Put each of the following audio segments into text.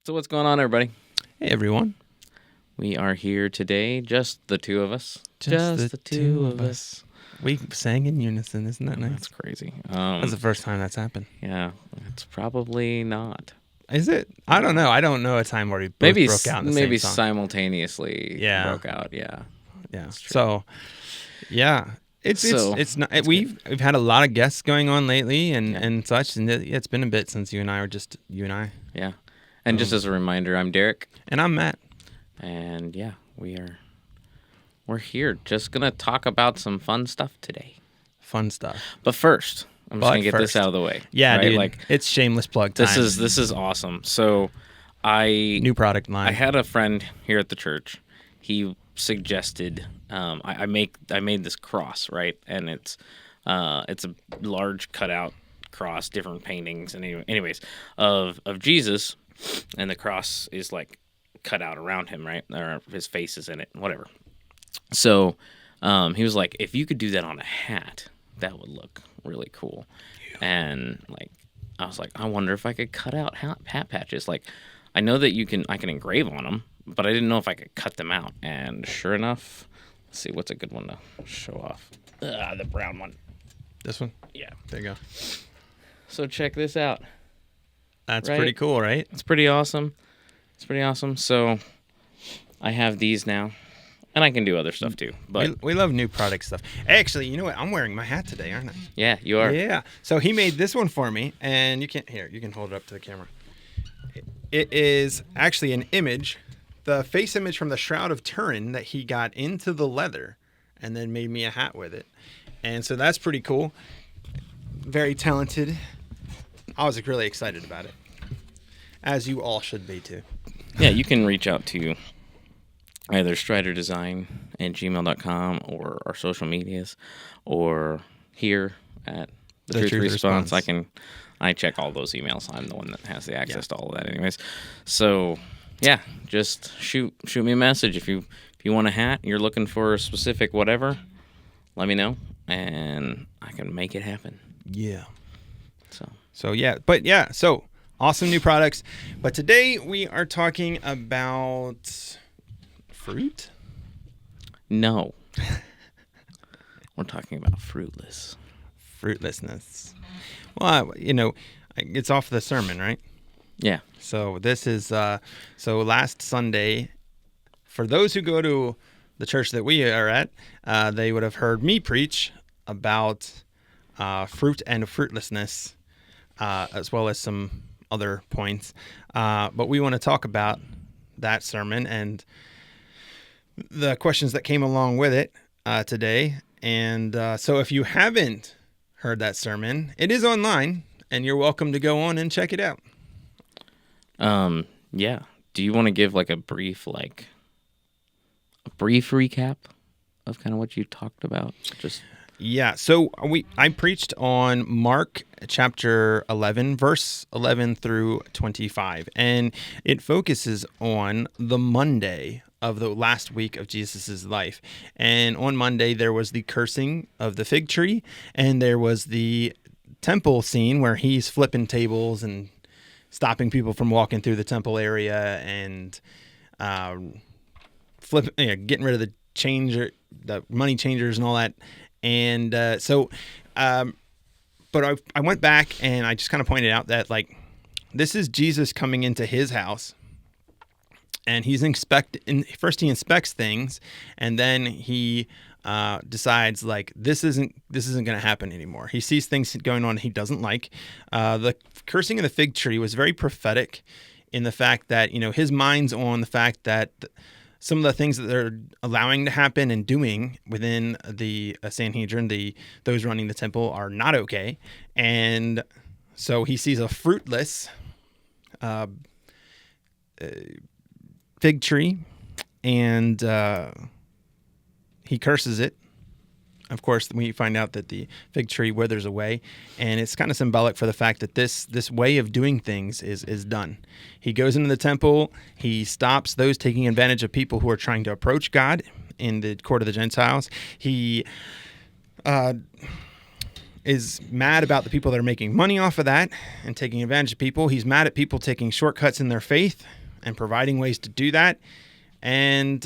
So what's going on, everybody? Hey, everyone. We are here today, just the two of us. Just the two of us. We sang in unison. Isn't that nice? That's crazy. That's the first time that's happened. Yeah, it's probably not. Is it? I don't know. I don't know a time where we both broke out in the maybe same song. simultaneously Yeah. broke out. Yeah. Yeah. true. So, yeah. It's not. We've had a lot of guests going on lately and such, and it's been a bit since you and I were just you and I. Yeah. And just as a reminder, I'm Derek, And I'm Matt. and yeah, we're here, just gonna talk about some fun stuff today. Fun stuff. But first, I'm just gonna get this out of the way. Yeah, right? dude. Like It's shameless plug time. this is awesome. So New product line. I had a friend here at the church. He suggested I made this cross, right, and it's a large cutout cross, different paintings, and anyways of Jesus, and the cross is like cut out around him, right, or his face is in it, whatever. So he was like, if you could do that on a hat, that would look really cool. And like, I was like, I wonder if I could cut out hat patches. Like, I know that I can engrave on them, but I didn't know if I could cut them out. And sure enough, let's see, what's a good one to show off? The brown one. This one? Yeah. There you go. So check this out. That's Right? pretty cool, right? It's pretty awesome. So I have these now, and I can do other stuff too. But We love new product stuff. Actually, you know what? I'm wearing my hat today, aren't I? yeah, you are. Yeah. So he made this one for me, and you can hold it up to the camera. It is actually an image, the face image from the Shroud of Turin that he got into the leather, and then made me a hat with it. And so that's pretty cool. Very talented. I was really excited about it, as you all should be too. Yeah, you can reach out to either striderdesign@gmail.com or our social medias, or here at the Truth Response. I check all those emails. I'm the one that has the access to all of that anyways. So yeah, just shoot me a message if you want a hat, you're looking for a specific whatever, let me know and I can make it happen. Yeah. So So awesome new products. But today we are talking about fruit. no. We're talking about fruitlessness. Well, it's off the sermon, right? Yeah. So this is so last Sunday, for those who go to the church that we are at, they would have heard me preach about fruit and fruitlessness, as well as some other points. But we want to talk about that sermon and the questions that came along with it today. And so if you haven't heard that sermon, it is online, and you're welcome to go on and check it out. Yeah. Do you want to give like a brief recap of kind of what you talked about? Yeah, so I preached on Mark chapter 11, verse 11 through 25, and it focuses on the Monday of the last week of Jesus' life. And on Monday, there was the cursing of the fig tree, and there was the temple scene where he's flipping tables and stopping people from walking through the temple area and getting rid of the money changers and all that. And but I went back and I just kind of pointed out that this is Jesus coming into his house, and first he inspects things, and then he decides this isn't going to happen anymore. He sees things going on he doesn't like. The cursing of the fig tree was very prophetic in the fact that his mind's on the fact that some of the things that they're allowing to happen and doing within the Sanhedrin, those running the temple, are not okay. And so he sees a fruitless fig tree, and he curses it. Of course, we find out that the fig tree withers away, and it's kind of symbolic for the fact that this way of doing things is done. He goes into the temple. He stops those taking advantage of people who are trying to approach God in the court of the Gentiles. He is mad about the people that are making money off of that and taking advantage of people. He's mad at people taking shortcuts in their faith and providing ways to do that. And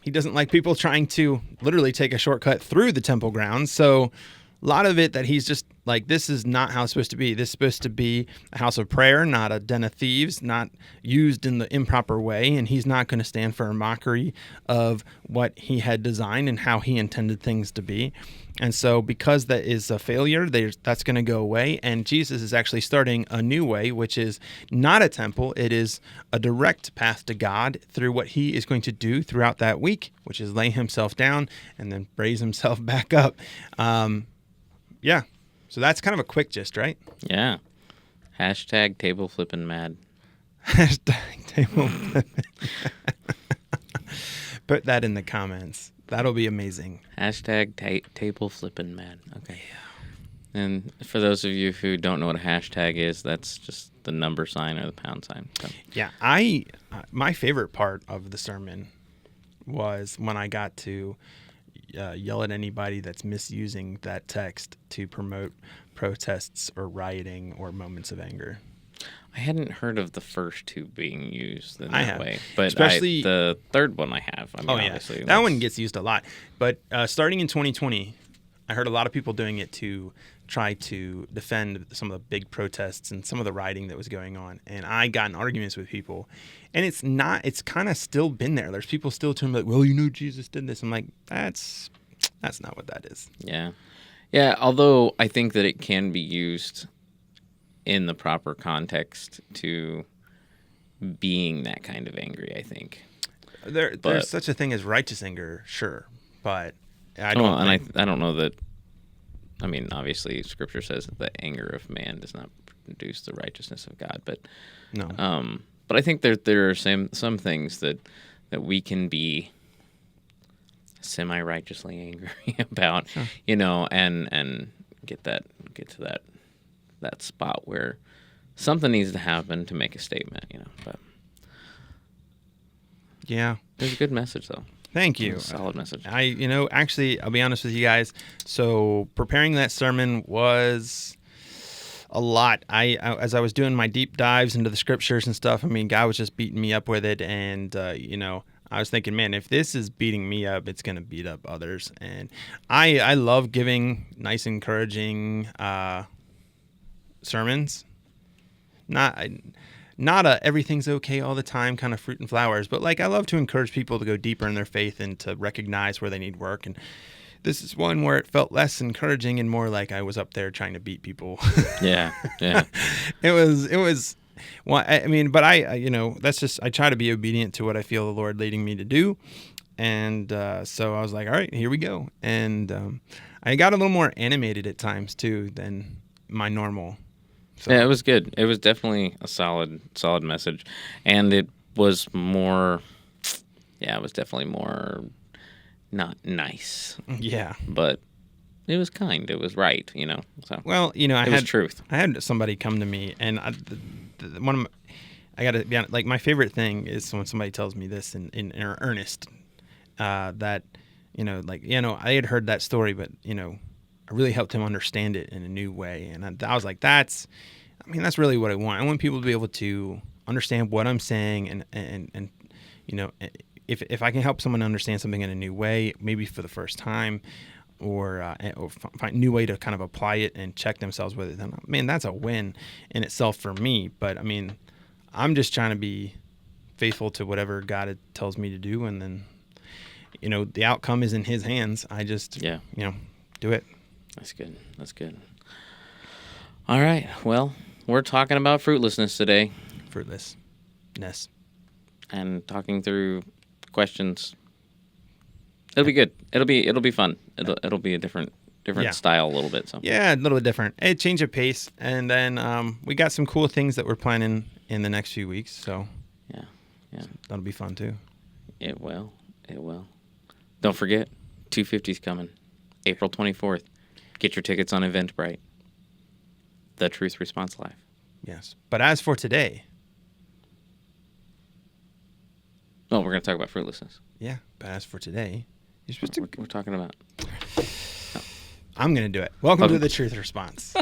he doesn't like people trying to literally take a shortcut through the temple grounds. So a lot of it that he's just like, this is not how it's supposed to be. This is supposed to be a house of prayer, not a den of thieves, not used in the improper way. And he's not going to stand for a mockery of what he had designed and how he intended things to be. And so because that is a failure, that's going to go away. And Jesus is actually starting a new way, which is not a temple. It is a direct path to God through what he is going to do throughout that week, which is lay himself down and then raise himself back up. Yeah. So that's kind of a quick gist, right? Yeah. Hashtag table flipping mad. Hashtag table flipping. Put that in the comments. That'll be amazing. Hashtag table flipping mad. Okay. Yeah. And for those of you who don't know what a hashtag is, that's just the number sign or the pound sign. So. Yeah. My favorite part of the sermon was when I got to yell at anybody that's misusing that text to promote protests or rioting or moments of anger. I hadn't heard of the first two being used in I that have. way, but Especially the third one I have. I mean, obviously, that one gets used a lot. But starting in 2020, I heard a lot of people doing it to try to defend some of the big protests and some of the rioting that was going on. And I got in arguments with people, and it's kind of still been there. There's people still telling me like, well, Jesus did this. I'm like, that's not what that is. Yeah. Yeah. Although I think that it can be used in the proper context to being that kind of angry, I think. There's such a thing as righteous anger, sure. But I don't I don't know that. I mean, obviously, Scripture says that the anger of man does not produce the righteousness of God. But no. But I think there are some things that we can be semi-righteously angry about, Sure. and get to that spot where something needs to happen to make a statement, But yeah, there's a good message though. Thank you. Solid message. Actually, I'll be honest with you guys. So preparing that sermon was a lot. As I was doing my deep dives into the scriptures and stuff, I mean, God was just beating me up with it. And, I was thinking, man, if this is beating me up, it's going to beat up others. And I love giving nice, encouraging sermons. Not a everything's okay all the time kind of fruit and flowers, but like I love to encourage people to go deeper in their faith and to recognize where they need work. And this is one where it felt less encouraging and more like I was up there trying to beat people. Yeah. It was. Well, I mean, but that's just I try to be obedient to what I feel the Lord leading me to do, and so I was like, all right, here we go. And I got a little more animated at times too than my normal. So. Yeah, it was good. It was definitely a solid message, and it was more. Yeah, it was definitely more not nice. Yeah, but it was kind. It was right. So well, it was truth. I had somebody come to me, and I got to be honest, like my favorite thing is when somebody tells me this in earnest, that I had heard that story, but I really helped him understand it in a new way. And I was like, that's really what I want. I want people to be able to understand what I'm saying and if I can help someone understand something in a new way, maybe for the first time, or find a new way to kind of apply it and check themselves with it, then, man, that's a win in itself for me. But I mean, I'm just trying to be faithful to whatever God tells me to do. And then, the outcome is in his hands. I just, do it. That's good. All right. Well, we're talking about fruitlessness today. Fruitlessness. And talking through questions. It'll be good. It'll be fun. It'll be a different style a little bit. So yeah, a little bit different. A change of pace. And then we got some cool things that we're planning in the next few weeks. So yeah. So that'll be fun too. It will. Don't forget, 250's coming. April 24th. Get your tickets on Eventbrite. The Truth Response Live. Yes. But as for today. Oh, we're going to talk about fruitlessness. Yeah. But as for today, you're supposed we're talking about. I'm going to do it. Welcome to the Truth Response.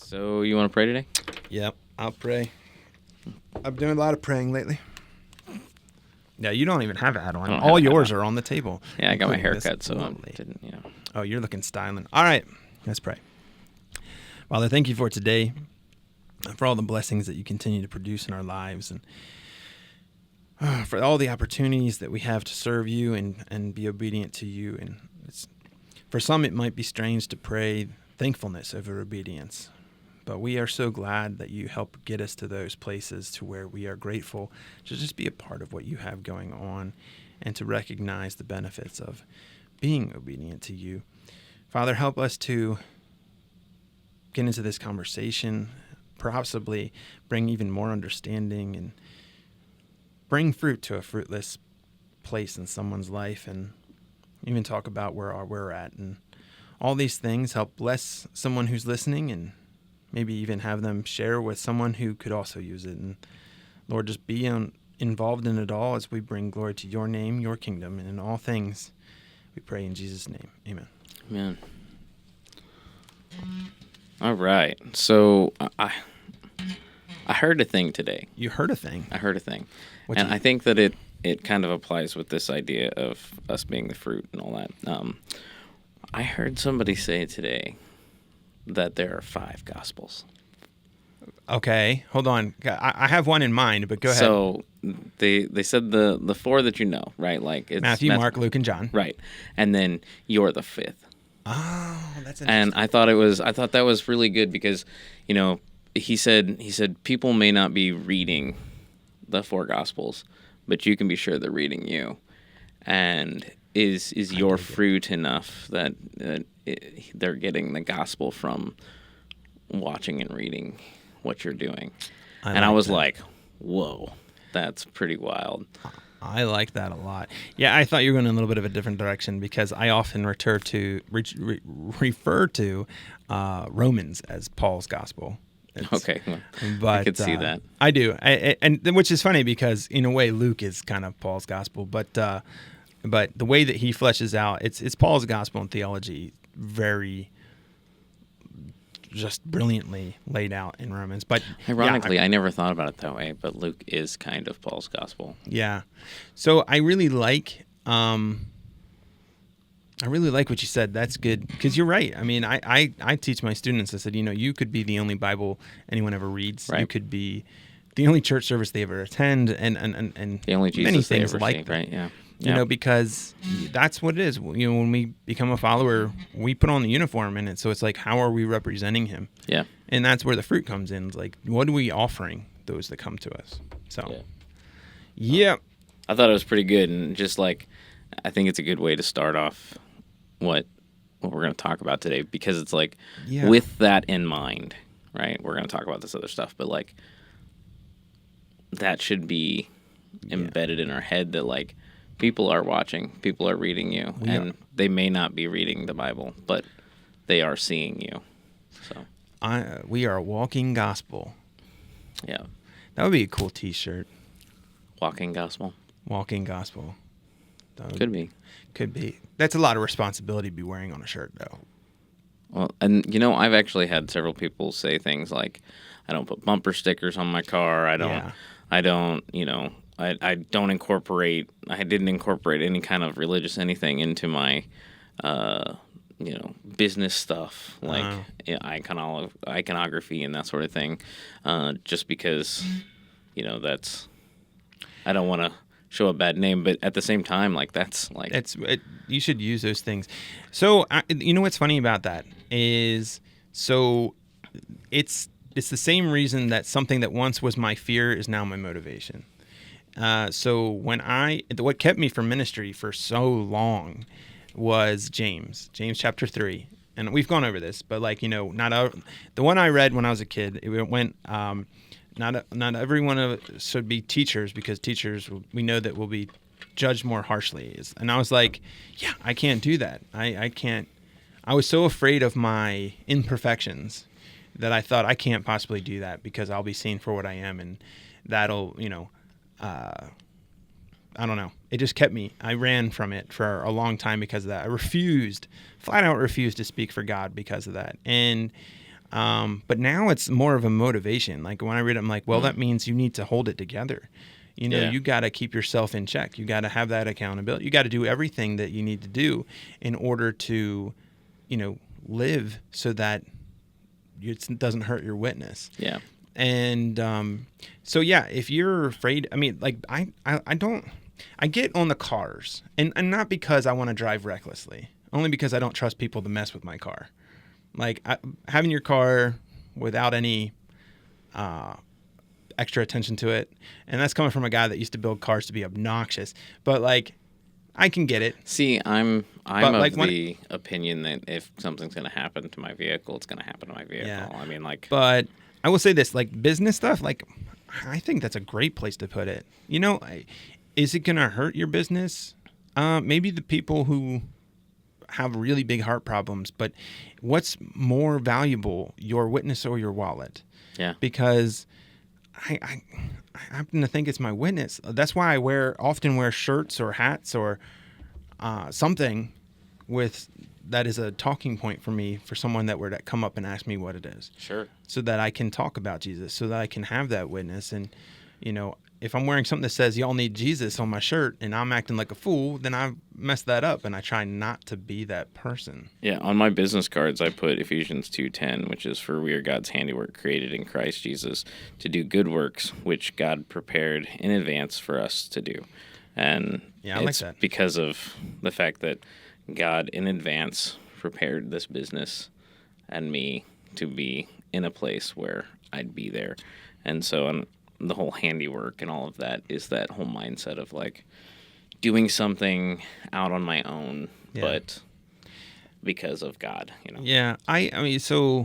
So you want to pray today? Yep, I'll pray. I'm doing a lot of praying lately. Yeah, you don't even have a hat on. All yours are on the table. Yeah, I got my hair cut, so I didn't, Oh, you're looking styling. All right, let's pray. Father, thank you for today, for all the blessings that you continue to produce in our lives, and for all the opportunities that we have to serve you and be obedient to you. And for some, it might be strange to pray thankfulness over obedience. But we are so glad that you help get us to those places to where we are grateful to just be a part of what you have going on and to recognize the benefits of being obedient to you. Father, help us to get into this conversation, possibly bring even more understanding and bring fruit to a fruitless place in someone's life, and even talk about where we're at. And all these things help bless someone who's listening, and maybe even have them share with someone who could also use it. And Lord, just be involved in it all as we bring glory to your name, your kingdom, and in all things we pray in Jesus' name. Amen. Amen. All right. So I heard a thing today. You heard a thing? I heard a thing. I think that it kind of applies with this idea of us being the fruit and all that. I heard somebody say today that there are 5 gospels. Okay, hold on. I have one in mind, but go ahead. So they said the 4 that you know, right? Like it's Matthew, Mark, Luke, and John. Right. And then you're the 5th. Oh, that's interesting. And I thought that was really good because, he said people may not be reading the 4 gospels, but you can be sure they're reading you. And is your fruit enough that they're getting the gospel from watching and reading what you're doing? I was like, whoa, that's pretty wild. I like that a lot. Yeah, I thought you were going in a little bit of a different direction because I often refer to Romans as Paul's gospel. Okay, but I could see that. I do, and which is funny because in a way Luke is kind of Paul's gospel, but the way that he fleshes out, it's Paul's gospel and theology, very just brilliantly laid out in Romans. But ironically, I never thought about it that way, but Luke is kind of Paul's gospel. Yeah. So I really like what you said. That's good because you're right. I mean, I teach my students. I said, you could be the only Bible anyone ever reads. Right. You could be the only church service they ever attend, and the only Jesus many things they ever like see, that. right? Yeah. Because that's what it is. When we become a follower, we put on the uniform in it. So it's like, how are we representing him? Yeah. And that's where the fruit comes in. It's like, what are we offering those that come to us? So, yeah. I thought it was pretty good, and just like, I think it's a good way to start off what we're going to talk about today, because it's like, with that in mind, right? We're going to talk about this other stuff, but like, that should be embedded in our head that like, people are watching, people are reading you, and they may not be reading the Bible, but they are seeing you. So we are a walking gospel. Yeah. That would be a cool T-shirt. Walking gospel. Walking gospel. Could be. Could be. That's a lot of responsibility to be wearing on a shirt, though. Well, and I've actually had several people say things like, I don't put bumper stickers on my car. I didn't incorporate any kind of religious anything into my, business stuff, like iconography and that sort of thing, just because, that's, I don't want to show a bad name, but at the same time, like, that's like... you should use those things. So, what's funny about that is, so it's it's the same reason that something that once was my fear is now my motivation. So what kept me from ministry for so long was James chapter 3. And we've gone over this, but the one I read when I was a kid, it went, not everyone should be teachers, because teachers, we know that will be judged more harshly. And I was like, yeah, I can't do that. I can't. I was so afraid of my imperfections that I thought I can't possibly do that, because I'll be seen for what I am, and that'll, I don't know. It just kept me. I ran from it for a long time because of that. I flat out refused to speak for God because of that. And but now it's more of a motivation. Like when I read it, I'm like, well, that means you need to hold it together. You got to keep yourself in check. You got to have that accountability. You got to do everything that you need to do in order to, live so that it doesn't hurt your witness. Yeah. And if you're afraid, I mean, like I get on the cars, and not because I want to drive recklessly, only because I don't trust people to mess with my car. Like having your car without any extra attention to it, and that's coming from a guy that used to build cars to be obnoxious. But like, I can get it. See, I'm of the opinion that if something's going to happen to my vehicle, it's going to happen to my vehicle. Yeah. I mean, like, but I will say this, like business stuff, like I think that's a great place to put it. Is it going to hurt your business? Maybe the people who have really big heart problems, but what's more valuable, your witness or your wallet? Yeah. Because I happen to think it's my witness. That's why I often wear shirts or hats or something that is a talking point for me, for someone that were to come up and ask me what it is. Sure. So that I can talk about Jesus, so that I can have that witness. And, if I'm wearing something that says y'all need Jesus on my shirt and I'm acting like a fool, then I messed that up, and I try not to be that person. Yeah, on my business cards I put Ephesians 2:10, which is, for we are God's handiwork, created in Christ Jesus to do good works, which God prepared in advance for us to do. And yeah, I like that. Because of the fact that God in advance prepared this business and me to be in a place where I'd be there. And so the whole handiwork and all of that is that whole mindset of like doing something out on my own, but because of God, Yeah, I saw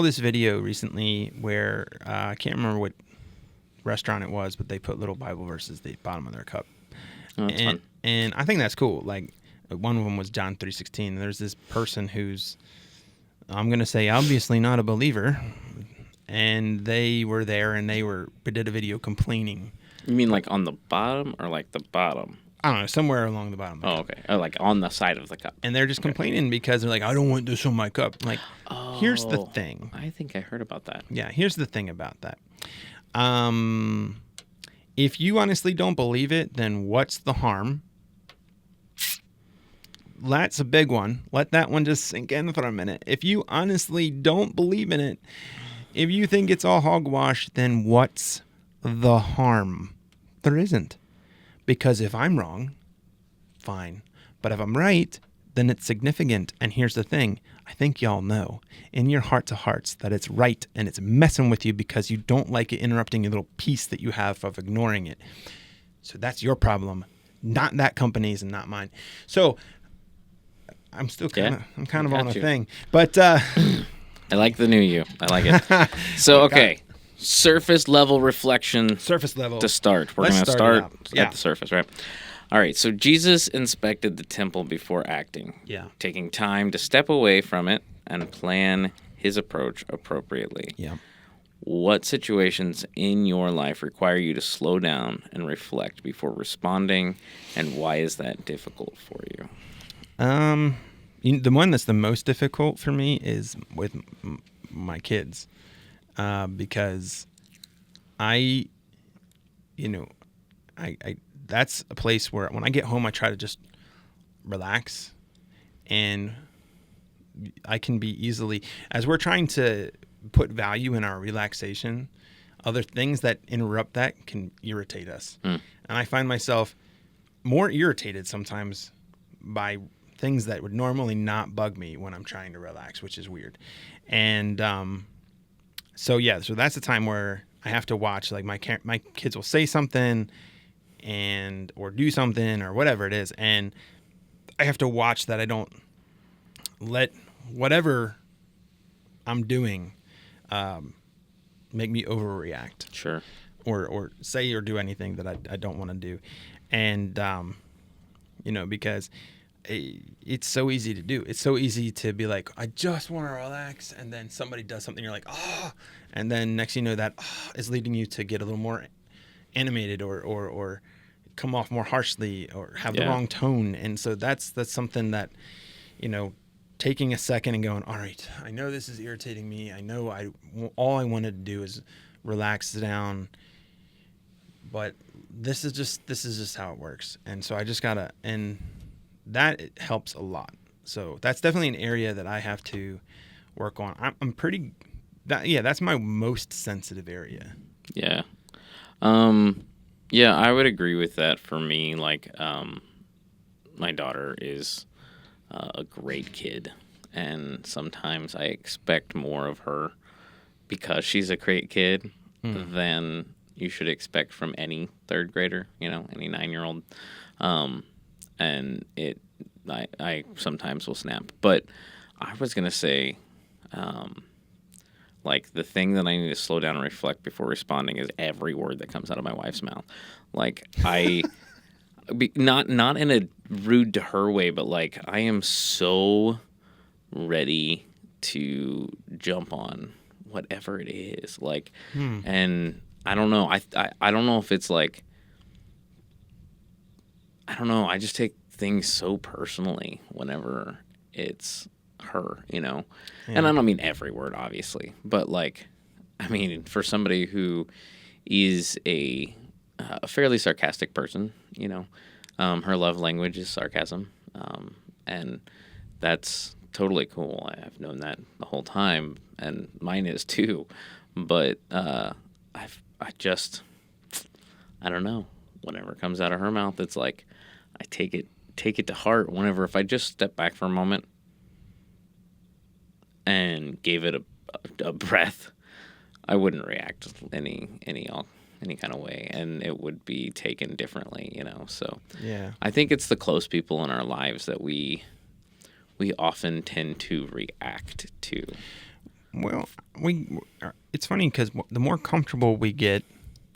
this video recently where I can't remember what restaurant it was, but they put little Bible verses at the bottom of their cup. Oh, that's fun. And I think that's cool. Like one of them was John 3:16. There's this person who's, I'm going to say, obviously not a believer. And they were there, and they did a video complaining. You mean like on the bottom, or like the bottom? I don't know, somewhere along the bottom. Oh, okay. Oh, like on the side of the cup. And they're just complaining because they're like, I don't want this on my cup. Like, here's the thing. I think I heard about that. Yeah, here's the thing about that. If you honestly don't believe it, then what's the harm? That's a big one. Let that one just sink in for a minute. If you honestly don't believe in it, if you think it's all hogwash, then what's the harm? There isn't. Because if I'm wrong, fine. But if I'm right, then it's significant. And here's the thing. I think y'all know in your heart of hearts that it's right, and it's messing with you because you don't like it interrupting your little peace that you have of ignoring it. So that's your problem, not that company's and not mine. So I'm still kind of on a thing. But I like the new you. I like it. So, okay. Surface level reflection. Surface level. To start. We're going to start at the surface, right? All right. So, Jesus inspected the temple before acting. Yeah. Taking time to step away from it and plan his approach appropriately. Yeah. What situations in your life require you to slow down and reflect before responding, and why is that difficult for you? The one that's the most difficult for me is with my kids, because I that's a place where when I get home, I try to just relax, and I can be easily, as we're trying to put value in our relaxation, other things that interrupt that can irritate us. And I find myself more irritated sometimes by things that would normally not bug me when I'm trying to relax, which is weird. And So that's the time where I have to watch. Like my kids will say something or do something or whatever it is, and I have to watch that I don't let whatever I'm doing make me overreact Sure. or say or do anything that I don't want to do, and because it's so easy to do. It's so easy to be like, I just want to relax, and then somebody does something, you're like, oh, and then next you know that is leading you to get a little more animated or come off more harshly or have the Yeah. wrong tone, and so that's something that taking a second and going, all right, I know this is irritating me. I know all I wanted to do is relax down, but this is just how it works, and so I just gotta and that it helps a lot. So that's definitely an area that I have to work on. I'm pretty that's my most sensitive area. Yeah. Yeah, I would agree with that. For me, like, my daughter is a great kid, and sometimes I expect more of her because she's a great kid than you should expect from any third grader, any 9-year-old. And I sometimes will snap. But I was going to say, like, the thing that I need to slow down and reflect before responding is every word that comes out of my wife's mouth. Like, not in a rude to her way, but like, I am so ready to jump on whatever it is. Like, and I don't know. I don't know if it's like, I don't know. I just take things so personally whenever it's her, Yeah. And I don't mean every word, obviously, but like, I mean, for somebody who is a fairly sarcastic person, her love language is sarcasm, and that's totally cool. I've known that the whole time, and mine is too. But I don't know. Whenever it comes out of her mouth, it's like I take it to heart. Whenever if I just step back for a moment and gave it a breath, I wouldn't react any kind of way, and it would be taken differently, So Yeah. I think it's the close people in our lives that we often tend to react to. Well, it's funny because the more comfortable we get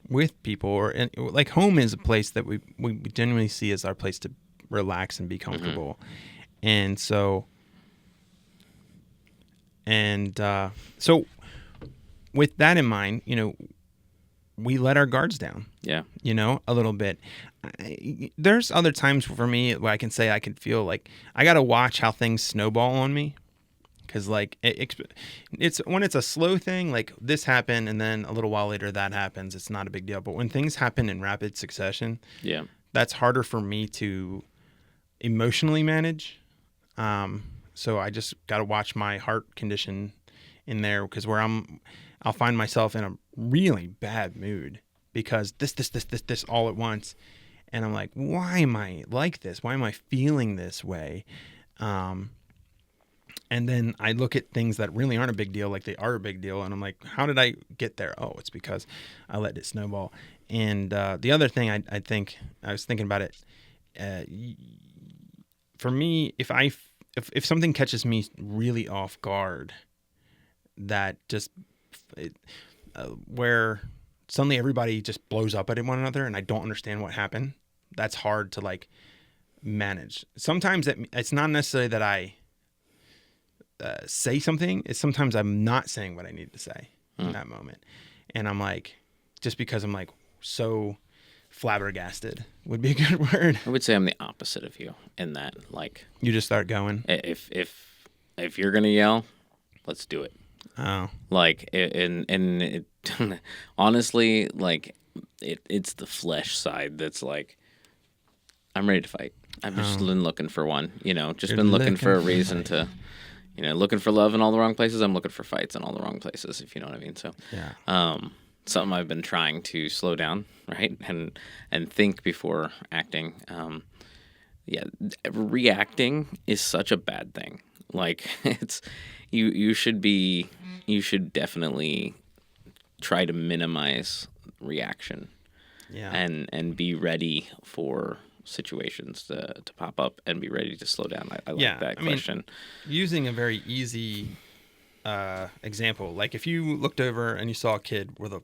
with people, like home is a place that we generally see as our place to relax and be comfortable. And so so with that in mind, we let our guards down. Yeah. A little bit. There's other times for me where I can say I can feel like I got to watch how things snowball on me. Because like it's when it's a slow thing, like this happened and then a little while later that happens, it's not a big deal. But when things happen in rapid succession, Yeah. that's harder for me to emotionally manage. So I just got to watch my heart condition in there, because I'll find myself in a really bad mood because this all at once, and I'm like, why am I like this? Why am I feeling this way? And then I look at things that really aren't a big deal, like they are a big deal. And I'm like, how did I get there? Oh, it's because I let it snowball. And the other thing I think, I was thinking about it, for me, if something catches me really off guard, that just, where suddenly everybody just blows up at one another and I don't understand what happened, that's hard to like manage. Sometimes it's not necessarily that I say something, it's sometimes I'm not saying what I need to say in that moment. And I'm like, just because I'm like so flabbergasted would be a good word. I would say I'm the opposite of you in that, like, You just start going. if you're gonna yell, let's do it. Oh. Like, it honestly, like, it's the flesh side that's like, I'm ready to fight. I've just been looking for one, just You're been looking for a looking for reason to, looking for love in all the wrong places. I'm looking for fights in all the wrong places, if you know what I mean. So, Yeah. Something I've been trying to slow down, right, and think before acting. Yeah, reacting is such a bad thing. Like, it's you should definitely try to minimize reaction Yeah. and be ready for situations to pop up and be ready to slow down. I like that question. Using a very easy example, like if you looked over and you saw a kid with a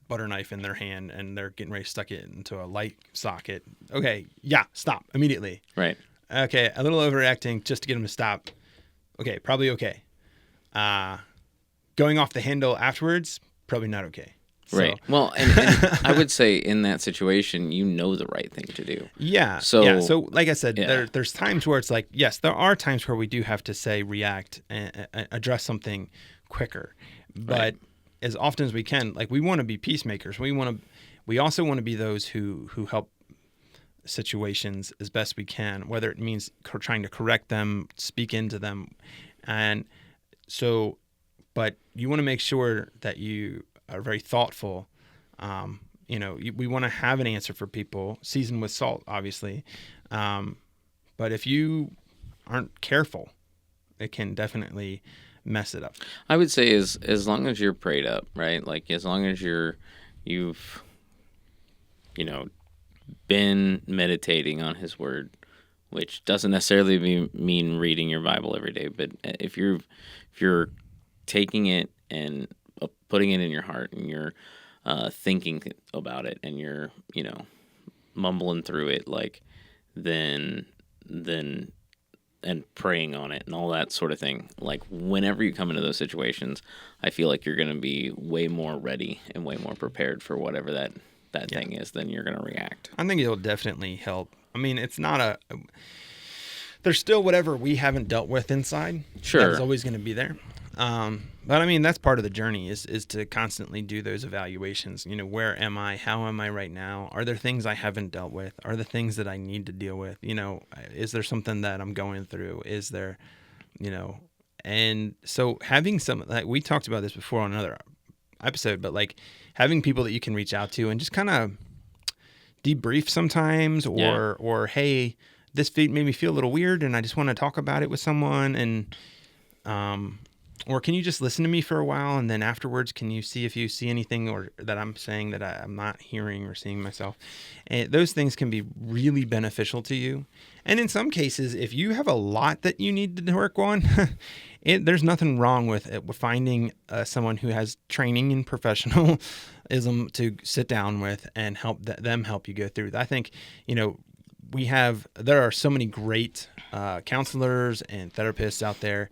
butter knife in their hand and they're getting ready to stuck it into a light socket. Okay, yeah, stop immediately. Right. Okay, a little overreacting just to get them to stop. Okay, probably okay. Going off the handle afterwards, probably not okay. Right. So, Well, and I would say in that situation, you know the right thing to do. yeah. So like I said, there's times where it's like, yes, there are times where we do have to say react and address something quicker. But Right. as often as we can, like we want to be peacemakers. We also want to be those who help situations as best we can, whether it means trying to correct them, speak into them. And so, but you want to make sure that you are very thoughtful. We want to have an answer for people, seasoned with salt, obviously. But if you aren't careful, it can definitely mess it up. I would say as long as you're prayed up, right? Like as long as you've been meditating on His Word, which doesn't necessarily mean reading your Bible every day, but if you're taking it and putting it in your heart and you're thinking about it and you're mumbling through it, like then and praying on it and all that sort of thing, like whenever you come into those situations, I feel like you're going to be way more ready and way more prepared for whatever that thing is, then you're going to react. I think it'll definitely help. I mean, it's not there's still whatever we haven't dealt with inside. Sure. That is always going to be there. But I mean, that's part of the journey is to constantly do those evaluations. Where am I? How am I right now? Are there things I haven't dealt with? Are there things that I need to deal with? Is there something that I'm going through? Is there, and so having like we talked about this before on another episode, but like having people that you can reach out to and just kind of debrief sometimes, or hey, this made me feel a little weird and I just want to talk about it with someone, and or can you just listen to me for a while and then afterwards can you see if you see anything or that I'm saying that I'm not hearing or seeing myself. And those things can be really beneficial to you. And in some cases, if you have a lot that you need to work on, there's nothing wrong with it, with finding someone who has training in professionalism to sit down with and help them help you go through. I think, there are so many great counselors and therapists out there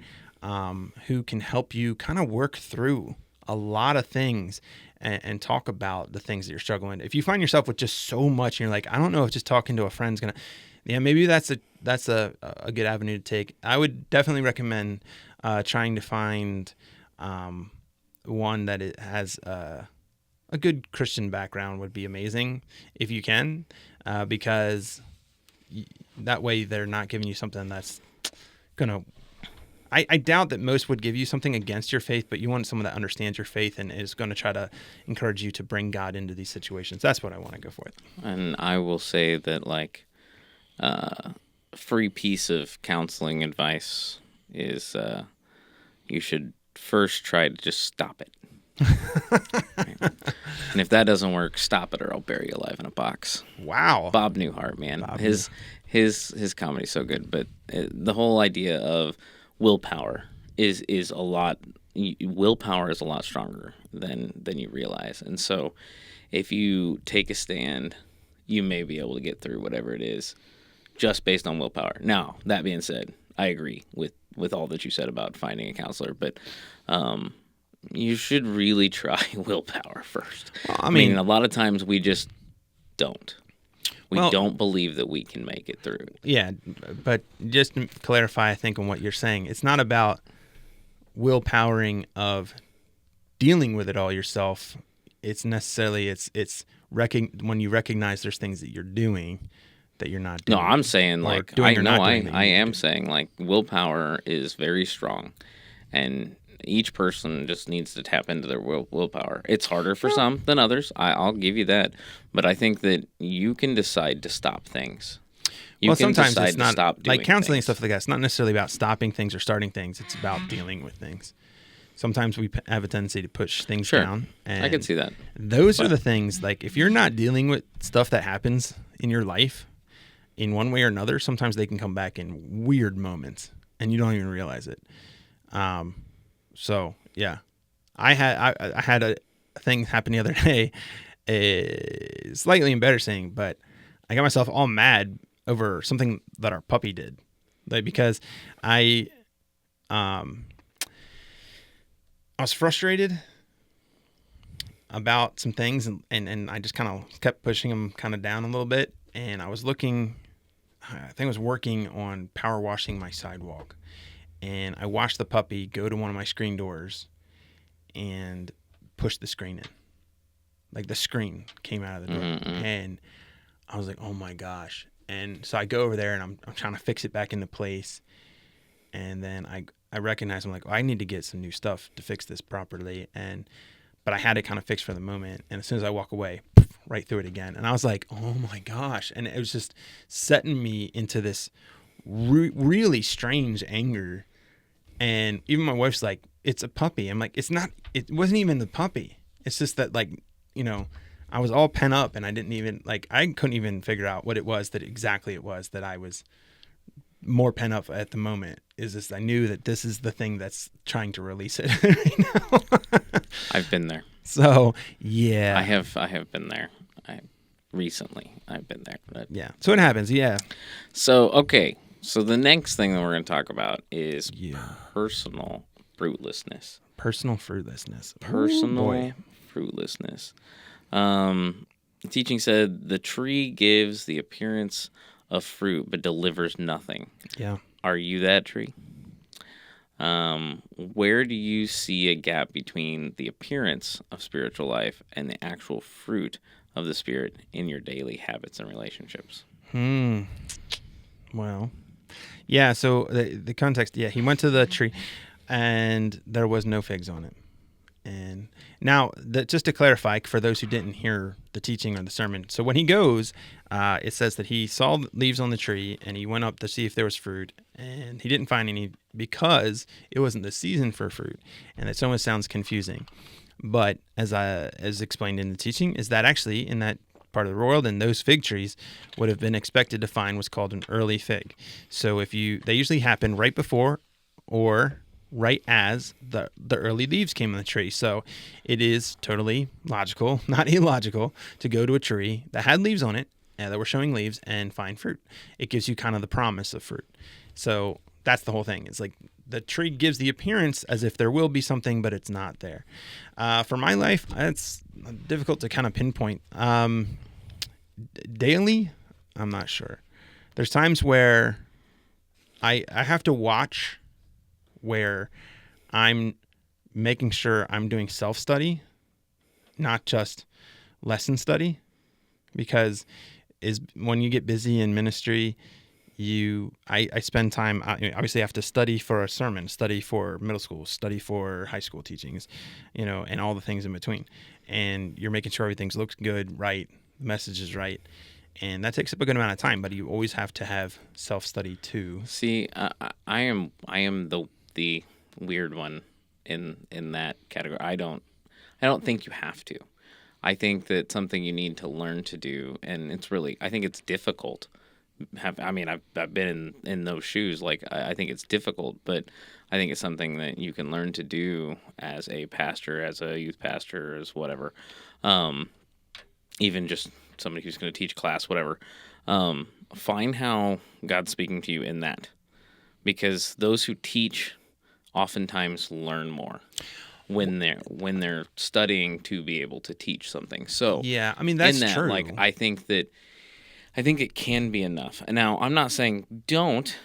who can help you kind of work through a lot of things and talk about the things that you're struggling. If you find yourself with just so much and you're like, I don't know if just talking to a friend's going to, maybe that's a good avenue to take. I would definitely recommend trying to find one that it has a good Christian background would be amazing if you can, because that way they're not giving you something that's going to, I doubt that most would give you something against your faith, but you want someone that understands your faith and is going to try to encourage you to bring God into these situations. That's what I want to go for. And I will say that, like, free piece of counseling advice is you should first try to just stop it. Right? And if that doesn't work, stop it or I'll bury you alive in a box. Wow. Bob Newhart, man. His comedy's so good, but the whole idea of willpower is a lot. Willpower is a lot stronger than you realize, and so if you take a stand, you may be able to get through whatever it is just based on willpower. Now, that being said, I agree with all that you said about finding a counselor, but you should really try willpower first. Well, I mean, a lot of times we just don't. We don't believe that we can make it through. Yeah, but just to clarify, I think, on what you're saying, it's not about willpowering of dealing with it all yourself. It's necessarily when you recognize there's things that you're doing that you're not doing. No, I'm saying like I am saying like willpower is very strong, and each person just needs to tap into their willpower. It's harder for some than others. I'll give you that. But I think that you can decide to stop things. You can sometimes decide it's not to stop doing like counseling things. and stuff like that. It's not necessarily about stopping things or starting things. It's about dealing with things. Sometimes we have a tendency to push things Sure. down. And I can see that. those are But- the things, like, if you're not dealing with stuff that happens in your life in one way or another, sometimes they can come back in weird moments and you don't even realize it. So yeah, I had a thing happen the other day, slightly embarrassing, but I got myself all mad over something that our puppy did, like, because I was frustrated about some things, and I just kind of kept pushing him kind of down a little bit, and I think I was working on power washing my sidewalk, and I watched the puppy go to one of my screen doors and push the screen in. Like, the screen came out of the door, and I was like, oh my gosh. And so I go over there and I'm trying to fix it back into place. And then I recognize, I'm like, I need to get some new stuff to fix this properly. But I had it kind of fixed for the moment. And as soon as I walk away, right through it again. And I was like, oh my gosh. And it was just setting me into this really strange anger. And even my wife's like, it's a puppy. I'm like, it wasn't even the puppy. It's just that, like, I was all pent up and I couldn't even figure out what it was that I was more pent up at the moment. Is this, I knew that this is the thing that's trying to release it right now. I've been there. So yeah, I have been there. I've been there. But... yeah. So it happens. Yeah. So, okay. So the next thing that we're going to talk about is personal fruitlessness. Personal fruitlessness. Personal boy. fruitlessness. The teaching said the tree gives the appearance of fruit but delivers nothing. Yeah. Are you that tree? Where do you see a gap between the appearance of spiritual life and the actual fruit of the Spirit in your daily habits and relationships? Well, yeah. So the context, yeah, he went to the tree and there was no figs on it. And now, just to clarify, for those who didn't hear the teaching or the sermon, so when he goes, it says that he saw leaves on the tree and he went up to see if there was fruit, and he didn't find any because it wasn't the season for fruit. And it almost sounds confusing, but as explained in the teaching, is that actually in that part of the world, and those fig trees would have been expected to find what's called an early fig. So they usually happen right before or right as the early leaves came on the tree. So it is totally logical, not illogical, to go to a tree that had leaves on it, that were showing leaves, and find fruit. It gives you kind of the promise of fruit. So that's the whole thing. It's like the tree gives the appearance as if there will be something, but it's not there. For my life, it's difficult to kind of pinpoint. Daily, I'm not sure. There's times where I have to watch where I'm making sure I'm doing self-study, not just lesson study, because when you get busy in ministry, I spend time, obviously I have to study for a sermon, study for middle school, study for high school teachings, and all the things in between. And you're making sure everything looks good, right, the message is right. And that takes up a good amount of time, but you always have to have self-study too. See, I am the weird one in that category. I don't think you have to. I think that something you need to learn to do, and I think it's difficult. I've been in those shoes. Like, I think it's difficult, but I think it's something that you can learn to do as a pastor, as a youth pastor, as whatever. Even just somebody who's going to teach class, whatever. Find how God's speaking to you in that, because those who teach oftentimes learn more when they're studying to be able to teach something. So yeah, that's true. Like, I think it can be enough. And now, I'm not saying don't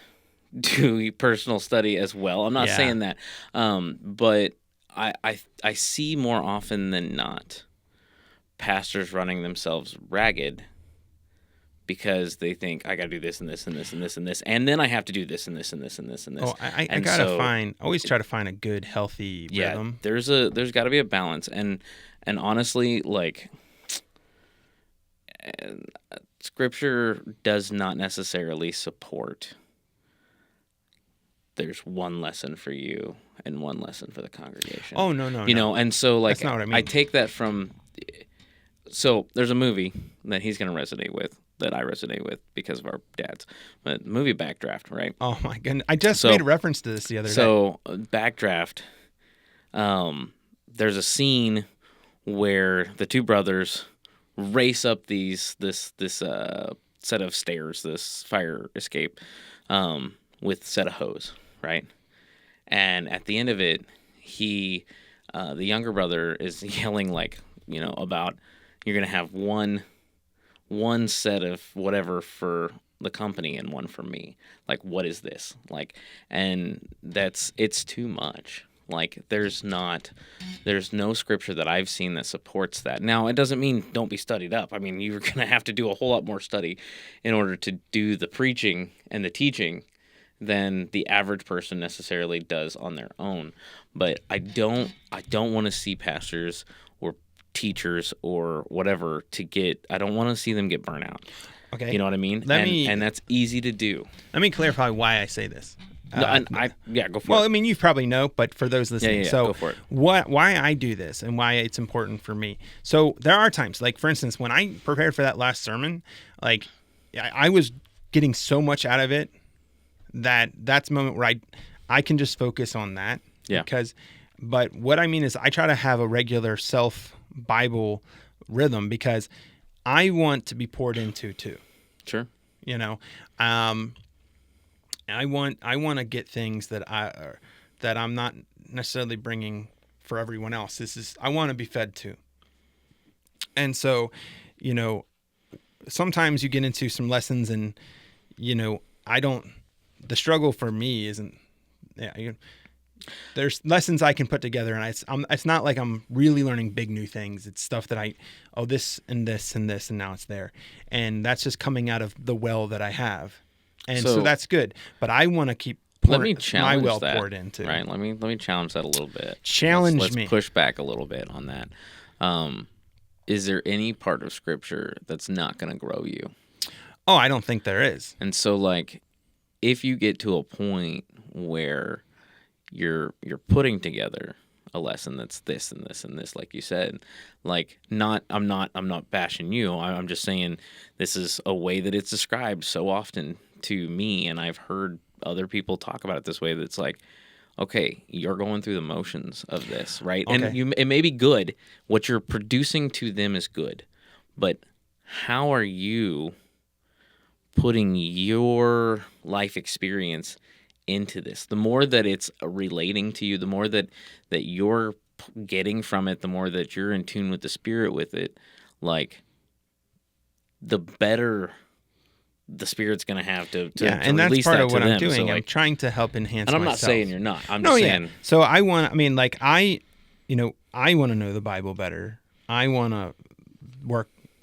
do personal study as well. I'm not saying that. But I see more often than not pastors running themselves ragged because they think, I got to do this and this and this and this and this, and then I have to do this and this and this and this and this. Oh, I gotta always try to find a good, healthy rhythm. There's got to be a balance, and honestly, like, Scripture does not necessarily support there's one lesson for you and one lesson for the congregation. Oh, no, no, You no. know, and so like That's not what I mean. I take that from. So there's a movie that he's going to resonate with, that I resonate with because of our dads. But the movie Backdraft, right? Oh my goodness! I just So- made a reference to this the other day. So Backdraft, there's a scene where the two brothers race up this set of stairs, this fire escape, with a set of hose, right? And at the end of it, the younger brother is yelling like, you know, about you're gonna have one set of whatever for the company and one for me. Like, what is this? Like, and it's too much. Like, there's no scripture that I've seen that supports that. Now, it doesn't mean don't be studied up. I mean, you're gonna have to do a whole lot more study in order to do the preaching and the teaching than the average person necessarily does on their own. But I don't want to see pastors or teachers or whatever I don't want to see them get burnt out. Okay. You know what I mean? And that's easy to do. Let me clarify why I say this. No, go for Well, it. I mean, you probably know, but for those listening, yeah, so go for it. why I do this and why it's important for me. So there are times, like for instance, when I prepared for that last sermon, like I was getting so much out of it that's a moment where I can just focus on that. Yeah. But what I mean is I try to have a regular self Bible rhythm because I want to be poured into too. Sure. You know, I want to get things that I'm not necessarily bringing for everyone else. I want to be fed too. And so, you know, sometimes you get into some lessons and, you know, the struggle for me isn't, there's lessons I can put together and it's not like I'm really learning big new things. It's stuff that this and this and this, and now it's there. And that's just coming out of the well that I have. And so that's good. But I want to keep Let me my challenge well that, poured into. right? Let me challenge that a little bit. Challenge me. Let's push back a little bit on that. Is there any part of Scripture that's not going to grow you? Oh, I don't think there is. And so, like, if you get to a point where you're putting together a lesson that's this and this and this, like you said, like I'm not bashing you. I'm just saying this is a way that it's described so often to me, and I've heard other people talk about it this way. That's like, okay, you're going through the motions of this, right? Okay. And it may be good. What you're producing to them is good, but how are you putting your life experience into this? The more that it's relating to you, the more that you're getting from it, the more that you're in tune with the Spirit with it, like, the better the Spirit's going to have to and that's release part that of to what I'm them. doing. So, I'm like, trying to help enhance and I'm myself. not saying you're not. I'm No, just yeah. saying. So I want to know the Bible better. I want to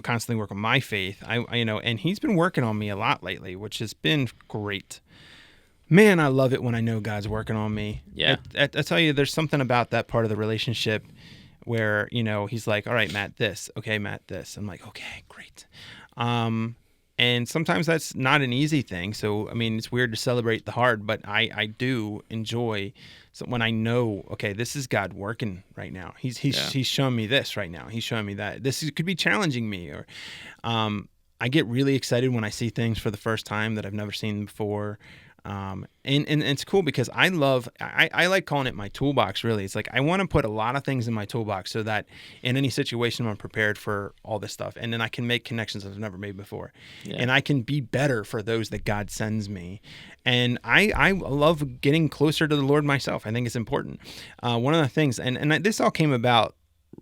constantly work on my faith. And he's been working on me a lot lately, which has been great. Man, I love it when I know God's working on me. Yeah. I tell you, there's something about that part of the relationship where, you know, he's like, all right, Matt, this. Okay, Matt, this. I'm like, okay, great. And sometimes that's not an easy thing. So, I mean, it's weird to celebrate the hard, but I do enjoy when I know, okay, this is God working right now. He's showing me this right now. He's showing me that. Could be challenging me. Or I get really excited when I see things for the first time that I've never seen before. And it's cool because I like calling it my toolbox, really. It's like I want to put a lot of things in my toolbox so that in any situation I'm prepared for all this stuff, and then I can make connections I've never made before. Yeah. And I can be better for those that God sends me. And I love getting closer to the Lord myself. I think it's important. One of the things, and this all came about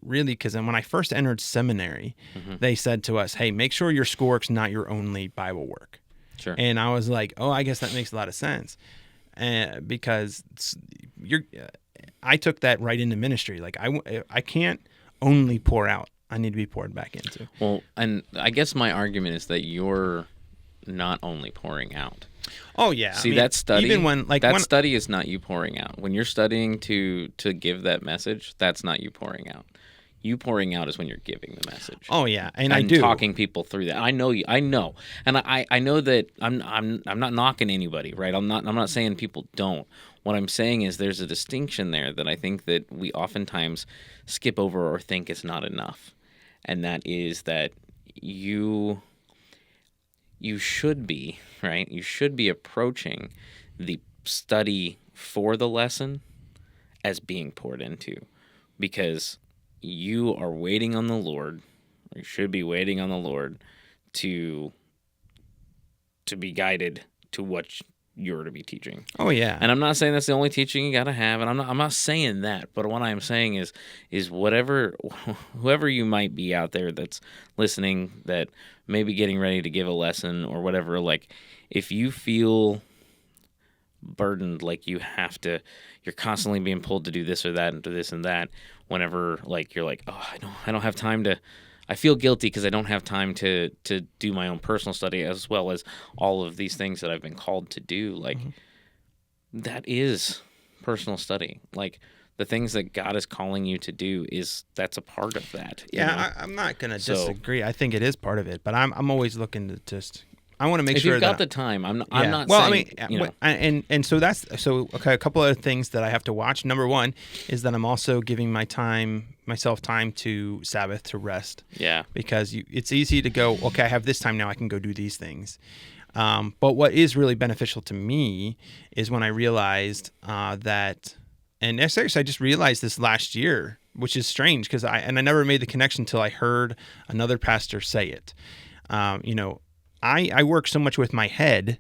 really because when I first entered seminary, they said to us, hey, make sure your schoolwork's not your only Bible work. Sure. And I was like, oh, I guess that makes a lot of sense. Because I took that right into ministry. Like I can't only pour out. I need to be poured back into. Well, and I guess my argument is that you're not only pouring out. Oh yeah. See, that study, even when study is not you pouring out. When you're studying to give that message, that's not you pouring out. You pouring out is when you're giving the message. Oh yeah, and I And do. talking people through that. I know you. I know, and I know that I'm not knocking anybody, right? I'm not saying people don't. What I'm saying is there's a distinction there that I think that we oftentimes skip over or think is not enough, and that is that you should be, right. You should be approaching the study for the lesson as being poured into, because you are waiting on the Lord. You should be waiting on the Lord to be guided to what you're to be teaching. Oh yeah. And I'm not saying that's the only teaching you got to have, and I'm not saying that. But what I'm saying is whoever you might be out there that's listening, that may be getting ready to give a lesson or whatever, like if you feel burdened, like you're constantly being pulled to do this or that and do this and that, whenever like you're like, oh, I don't have time to, I feel guilty because I don't have time to do my own personal study as well as all of these things that I've been called to do. Like that is personal study. Like the things that God is calling you to do, that's a part of that. Yeah, I'm not gonna disagree. I think it is part of it, but I'm always looking to just. I want to make if sure you've got the time. I'm not. Well, saying, I mean, and so okay. A couple of things that I have to watch. Number one is that I'm also giving myself time to Sabbath, to rest. Yeah. Because it's easy to go, okay, I have this time now, I can go do these things. But what is really beneficial to me is when I realized that, and seriously, I just realized this last year, which is strange because I never made the connection until I heard another pastor say it. I work so much with my head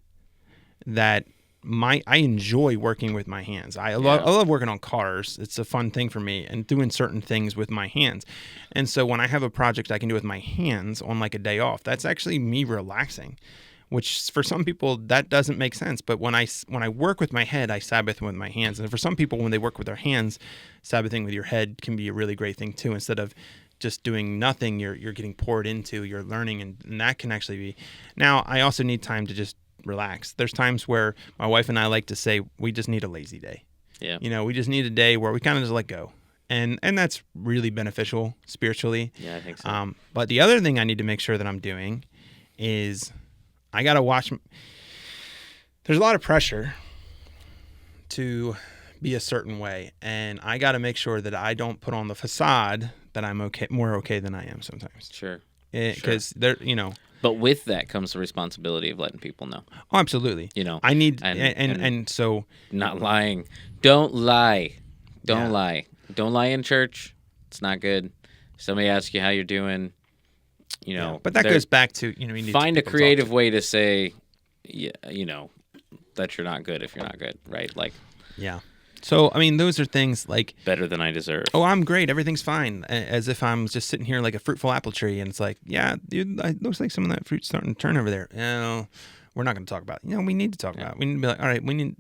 that I enjoy working with my hands. I love working on cars. It's a fun thing for me, and doing certain things with my hands. And so when I have a project I can do with my hands on like a day off, that's actually me relaxing, which for some people that doesn't make sense. But when I work with my head, I Sabbath with my hands. And for some people, when they work with their hands, Sabbathing with your head can be a really great thing too. Instead of just doing nothing, you're getting poured into, you're learning, and that can actually be. Now, I also need time to just relax. There's times where my wife and I like to say we just need a lazy day. Yeah. We just need a day where we kind of just let go. And that's really beneficial spiritually. Yeah, I think so. But the other thing I need to make sure that I'm doing is I got to watch. There's a lot of pressure to be a certain way, and I got to make sure that I don't put on the facade that I'm more okay than I am sometimes. Sure. Because But with that comes the responsibility of letting people know. Oh, absolutely. I need and so not lying. Don't lie. Don't lie. Don't lie in church. It's not good. Somebody asks you how you're doing. But that goes back to you need find to a creative way to say, that you're not good if you're not good, right? Like, yeah. So, I mean, those are things like... better than I deserve. Oh, I'm great. Everything's fine. As if I'm just sitting here like a fruitful apple tree, and it's like, yeah, dude, it looks like some of that fruit's starting to turn over there. We're not going to talk about it. We need to talk about it. We need to be like, all right,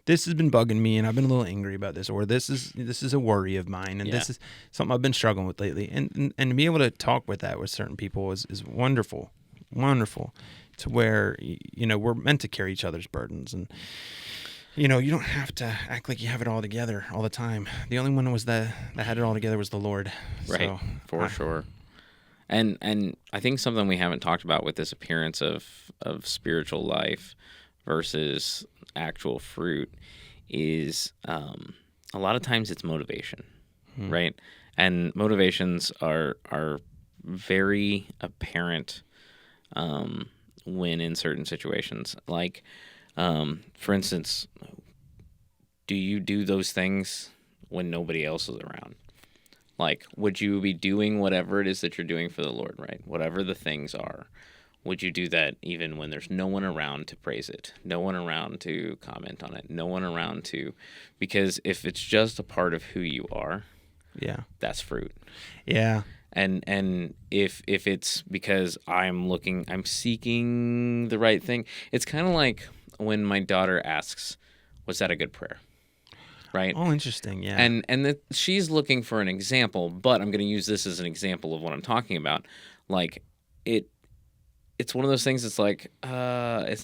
this has been bugging me, and I've been a little angry about this, or this is a worry of mine, and this is something I've been struggling with lately. And to be able to talk with that with certain people is wonderful, wonderful, to where, we're meant to carry each other's burdens. And you don't have to act like you have it all together all the time. The only one that had it all together was the Lord. Right, so, for sure. And I think something we haven't talked about with this appearance of spiritual life versus actual fruit is a lot of times it's motivation, right? And motivations are very apparent when in certain situations. Like, for instance, do you do those things when nobody else is around? Like, would you be doing whatever it is that you're doing for the Lord, right? Whatever the things are, would you do that even when there's no one around to praise it, no one around to comment on it, no one around to... Because if it's just a part of who you are, that's fruit. Yeah. And if it's because I'm seeking the right thing, it's kind of like when my daughter asks, was that a good prayer? Right? Oh, interesting. Yeah. And she's looking for an example, but I'm going to use this as an example of what I'm talking about. Like, it's one of those things that's like, this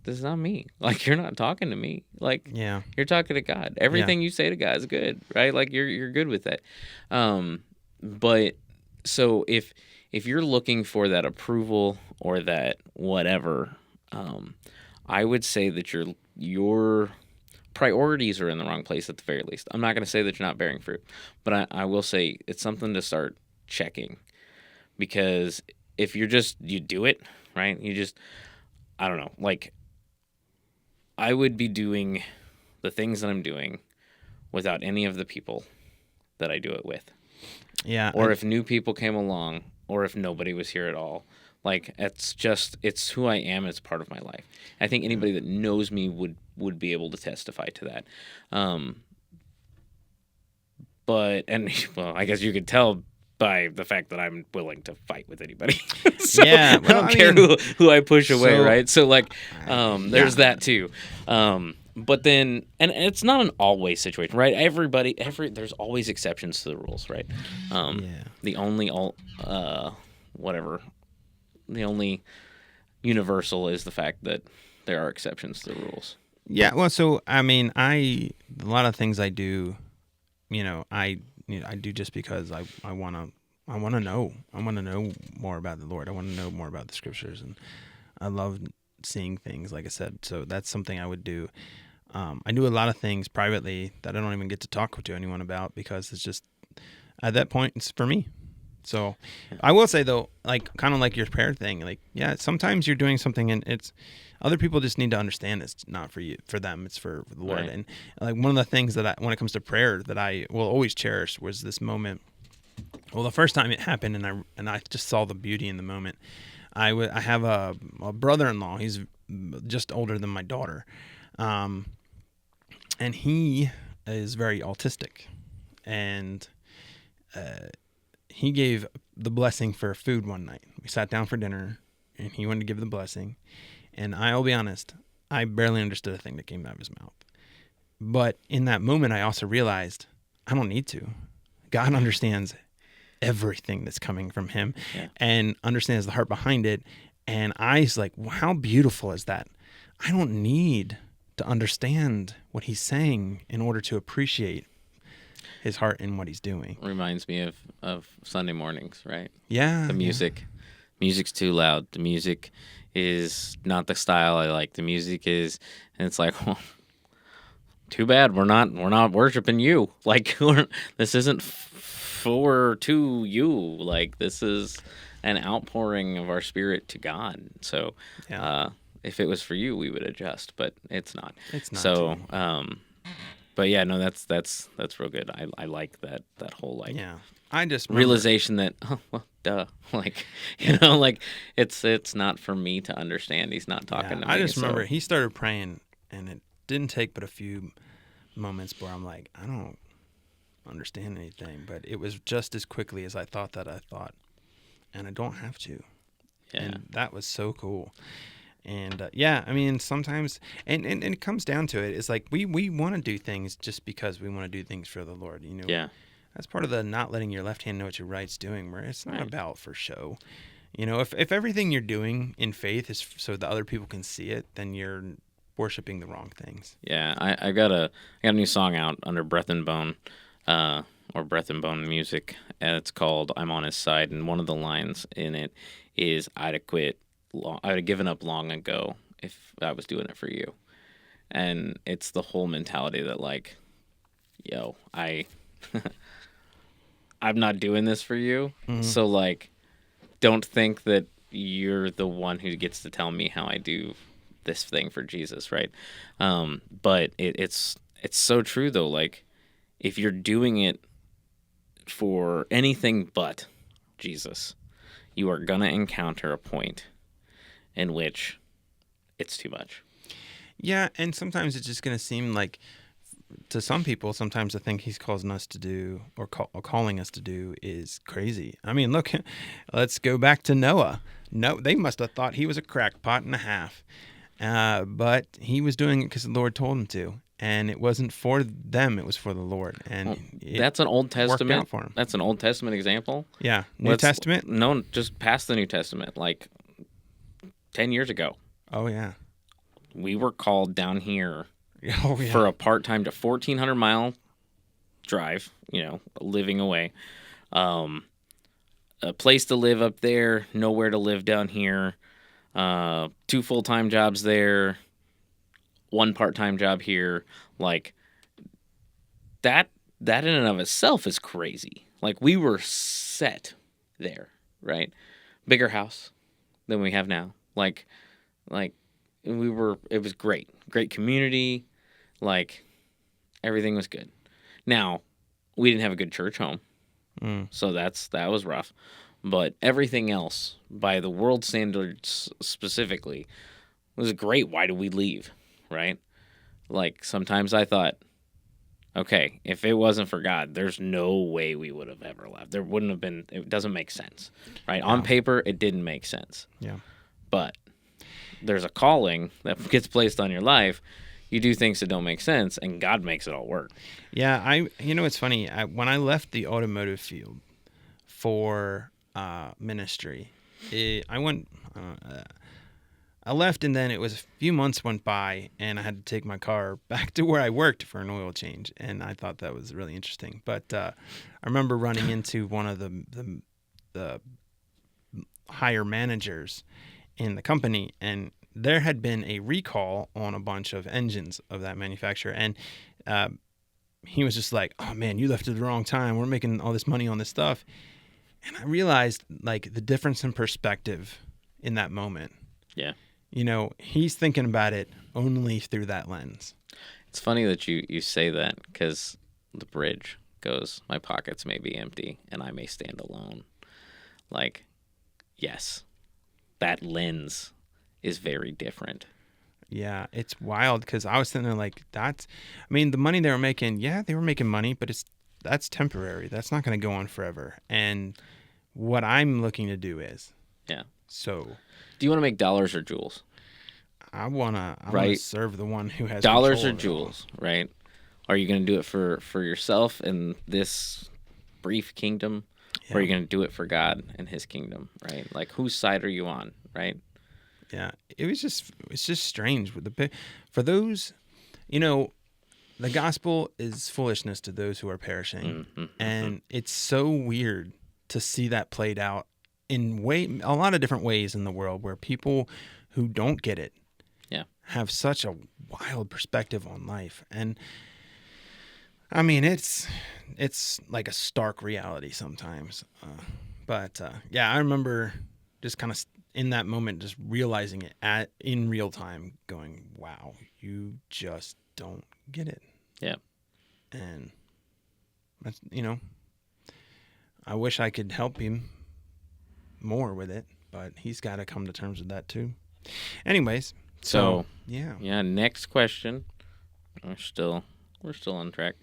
is not me. Like, you're not talking to me. Like, you're talking to God. Everything you say to God is good, right? Like, you're good with it. But so if you're looking for that approval or that whatever, um, I would say that your priorities are in the wrong place at the very least. I'm not going to say that you're not bearing fruit, but I will say it's something to start checking, because if you do it right, I don't know, like I would be doing the things that I'm doing without any of the people that I do it with. Yeah. Or if new people came along, or if nobody was here at all. Like it's who I am. It's part of my life. I think anybody that knows me would be able to testify to that. Um, but and well, I guess you could tell by the fact that I'm willing to fight with anybody. So Yeah. I don't care who I push away, so right? So like, there's yeah. that too. But then, and it's not an always situation, right? There's always exceptions to the rules, right? Yeah. The only whatever, the only universal is the fact that there are exceptions to the rules. Yeah. Well, so I mean, a lot of things I do, I do just because I want to. I want to know. I want to know more about the Lord. I want to know more about the scriptures, and I love seeing things. Like I said, so that's something I would do. I do a lot of things privately that I don't even get to talk to anyone about because it's just at that point it's for me. So I will say though, like kind of like your prayer thing, like yeah, sometimes you're doing something and it's other people just need to understand it's not for you, for them, it's for the Lord. Right. And like one of the things that when it comes to prayer that I will always cherish was this moment. Well, the first time it happened, and I just saw the beauty in the moment. I have a brother-in-law. He's just older than my daughter, and he is very autistic, and he gave the blessing for food one night. We sat down for dinner, and he wanted to give the blessing, and I'll be honest, I barely understood a thing that came out of his mouth. But in that moment, I also realized I don't need to. God understands everything that's coming from him, Yeah. and understands the heart behind it. And I was like, wow, how beautiful is that? I don't need to understand what he's saying in order to appreciate his heart and what he's doing. Reminds me of Sunday mornings, right? Yeah. The music's too loud. The music is not the style I like. The music is, and it's like, well, too bad we're not worshiping you. Like this isn't to you. Like this is an outpouring of our spirit to God. So, Yeah. if it was for you, we would adjust, but it's not. It's not. So, but yeah, no, that's real good. I like that whole like Yeah. I just remember, realization that, oh, well, duh, like like it's not for me to understand. He's not talking to me. I just so- remember he started praying, and it didn't take but a few moments where I'm like, I don't understand anything, but it was just as quickly as I thought, and I don't have to. Yeah. And that was so cool. And yeah, I mean, sometimes, and it comes down to it. It's like we want to do things just because we want to do things for the Lord. Yeah. That's part of the not letting your left hand know what your right's doing, where it's not Right. about for show. If everything you're doing in faith is so that other people can see it, then you're worshiping the wrong things. Yeah, I got a new song out under Breath and Bone, or Breath and Bone Music, and it's called "I'm on His Side." And one of the lines in it is, "I'd have quit. I'd have given up long ago if I was doing it for you." And it's the whole mentality that like, yo, I'm not doing this for you, so like, don't think that you're the one who gets to tell me how I do this thing for Jesus, right? But it's so true though. Like, if you're doing it for anything but Jesus, you are gonna encounter a point in which it's too much. Yeah, and sometimes it's just going to seem like, to some people, sometimes the thing he's causing us to do or calling us to do is crazy. I mean, look, let's go back to Noah. No, they must have thought he was a crackpot and a half, but he was doing it because the Lord told him to, and it wasn't for them; it was for the Lord. And Well, that's an Old worked out Testament. for him. That's an Old Testament example. Yeah, New Testament. No, just past the New Testament, like 10 years ago. Oh yeah, We were called down here oh for a part-time to 1,400-mile drive, living away, Um, a place to live up there, nowhere to live down here. 2 full-time jobs there, 1 part-time job here. Like that that in and of itself is crazy. Like we were set there, right? Bigger house than we have now. Like it was great. Great community, like everything was good. Now, we didn't have a good church home. So that was rough. But everything else, by the world standards specifically, was great. Why do we leave? Right? Like sometimes I thought, okay, if it wasn't for God, there's no way we would have ever left. There wouldn't have been. It doesn't make sense, right? On paper, it didn't make sense. Yeah. But there's a calling that gets placed on your life. You do things that don't make sense, and God makes it all work. Yeah, it's funny. When I left the automotive field for ministry, I went. I left, and then it was a few months went by, and I had to take my car back to where I worked for an oil change, and I thought that was really interesting. But I remember running into one of the higher managers in the company, and there had been a recall on a bunch of engines of that manufacturer, and he was just like, "Oh man, you left at the wrong time. We're making all this money on this stuff," and I realized like the difference in perspective in that moment. Yeah. He's thinking about it only through that lens. It's funny that you say that because the bridge goes, my pockets may be empty and I may stand alone. Like, yes, that lens is very different. Yeah, it's wild because I was thinking like the money they were making, yeah, they were making money, but that's temporary. That's not going to go on forever. And what I'm looking to do is, yeah. So, do you want to make dollars or jewels? I wanna serve the one who has dollars or jewels, right? Are you going to do it for yourself in this brief kingdom, or are you going to do it for God and His kingdom, right? Like, whose side are you on, right? Yeah, it's just strange with for those, the gospel is foolishness to those who are perishing, and it's so weird to see that played out in a lot of different ways in the world where people who don't get it have such a wild perspective on life. And I mean, it's like a stark reality sometimes. But I remember just kind of in that moment, just realizing it in real time, going, wow, you just don't get it. Yeah. And that's, I wish I could help him more with it, but he's got to come to terms with that too. Anyways, so yeah. Next question. We're still on track.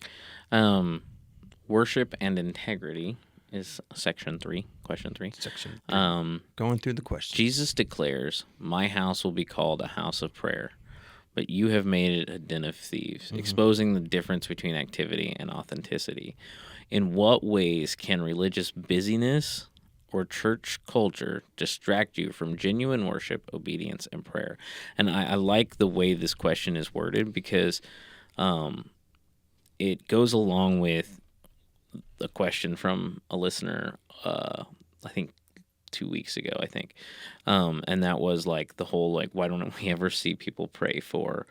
Worship and integrity is section 3. Question 3. Section 3. Going through the questions. Jesus declares, "My house will be called a house of prayer, but you have made it a den of thieves," exposing the difference between activity and authenticity. In what ways can religious busyness or church culture distract you from genuine worship, obedience, and prayer? And I like the way this question is worded because it goes along with a question from a listener, I think 2 weeks ago, and that was like the whole, like, why don't we ever see people pray for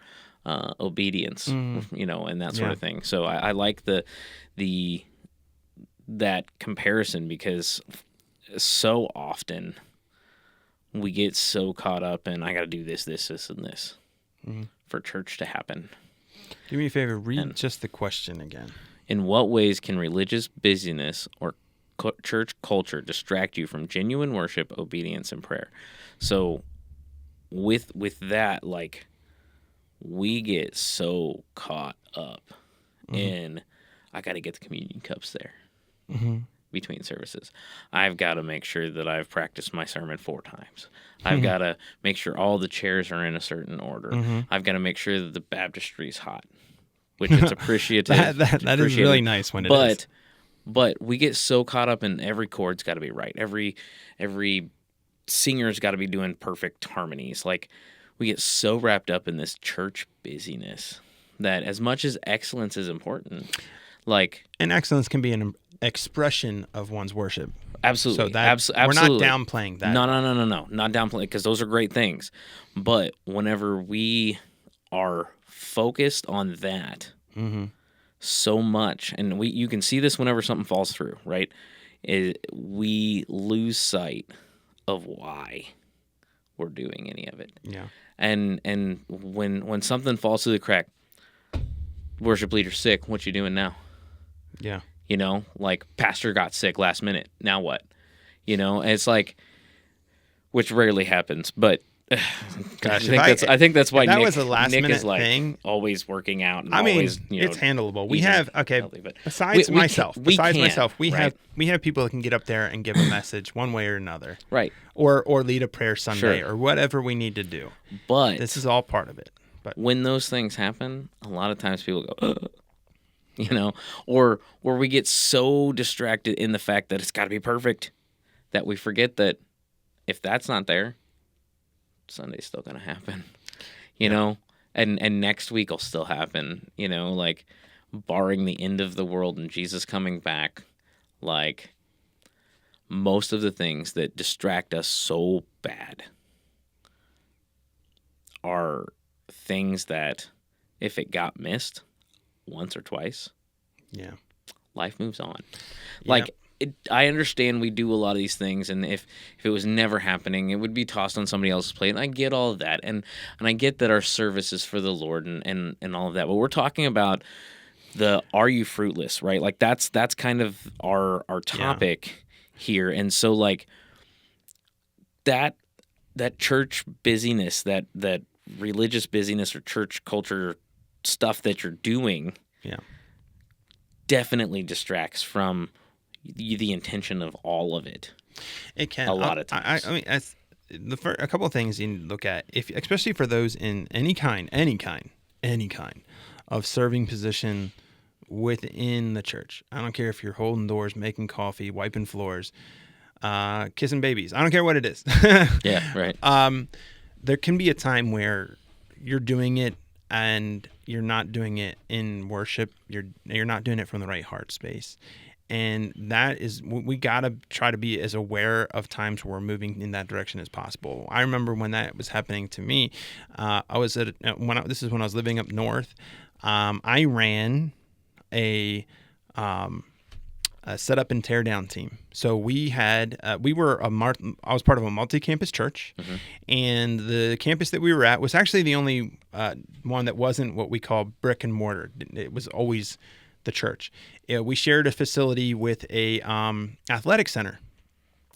obedience, and that sort of thing. So I like that comparison because so often we get so caught up in, I got to do this, and this for church to happen. Do me a favor, read just the question again. In what ways can religious busyness or church culture distract you from genuine worship, obedience, and prayer? So with that, like, we get so caught up in, I got to get the communion cups there. Between services, I've got to make sure that I've practiced my sermon 4 times. I've got to make sure all the chairs are in a certain order. I've got to make sure that the baptistry's hot, which is appreciative. that is really nice when it is. But we get so caught up in every chord's got to be right. Every singer's got to be doing perfect harmonies. Like, we get so wrapped up in this church busyness that as much as excellence is important, like, and excellence can be expression of one's worship. Absolutely. So that we're not Absolutely. downplaying that. No. Not downplaying, because those are great things. But whenever we are focused on that Mm-hmm. so much, and you can see this whenever something falls through, right? We lose sight of why we're doing any of it. Yeah. And when something falls through the crack, worship leader sick, what you doing now? Yeah. Like pastor got sick last minute. Now what? It's like, which rarely happens, but gosh, I think that's why that Nick, was a last Nick minute is like thing. always working out. And I mean, always, it's handleable. We eating have healthy, but besides we myself. can, We right? have people that can get up there and give a message one way or another, Right. or lead a prayer Sunday, Sure. or whatever we need to do. But This is all part of it. But when those things happen, a lot of times people go, or we get so distracted in the fact that it's got to be perfect that we forget that if that's not there, Sunday's still going to happen, and next week will still happen, like barring the end of the world and Jesus coming back, like most of the things that distract us so bad are things that if it got missed once or twice, yeah, life moves on. Yeah. Like, I understand we do a lot of these things, and if it was never happening, it would be tossed on somebody else's plate. And I get all of that, and I get that our service is for the Lord and all of that. But we're talking about the are you fruitless, right? Like that's kind of our topic here. And so like that church busyness, that religious busyness or church culture stuff that you're doing, yeah, definitely distracts from the intention of all of it. it can a lot of times. I mean, a couple of things you need to look at, especially for those in any kind of serving position within the church. I don't care if you're holding doors, making coffee, wiping floors, kissing babies. I don't care what it is. Yeah, right. There can be a time where you're doing it and you're not doing it in worship. You're not doing it from the right heart space. And that is, we got to try to be as aware of times where we're moving in that direction as possible. I remember when that was happening to me, this is when I was living up north. I ran a set up and tear down team. So we had, I was part of a multi-campus church, Mm-hmm. and the campus that we were at was actually the only one that wasn't what we call brick and mortar. It was always the church. We shared a facility with a athletic center,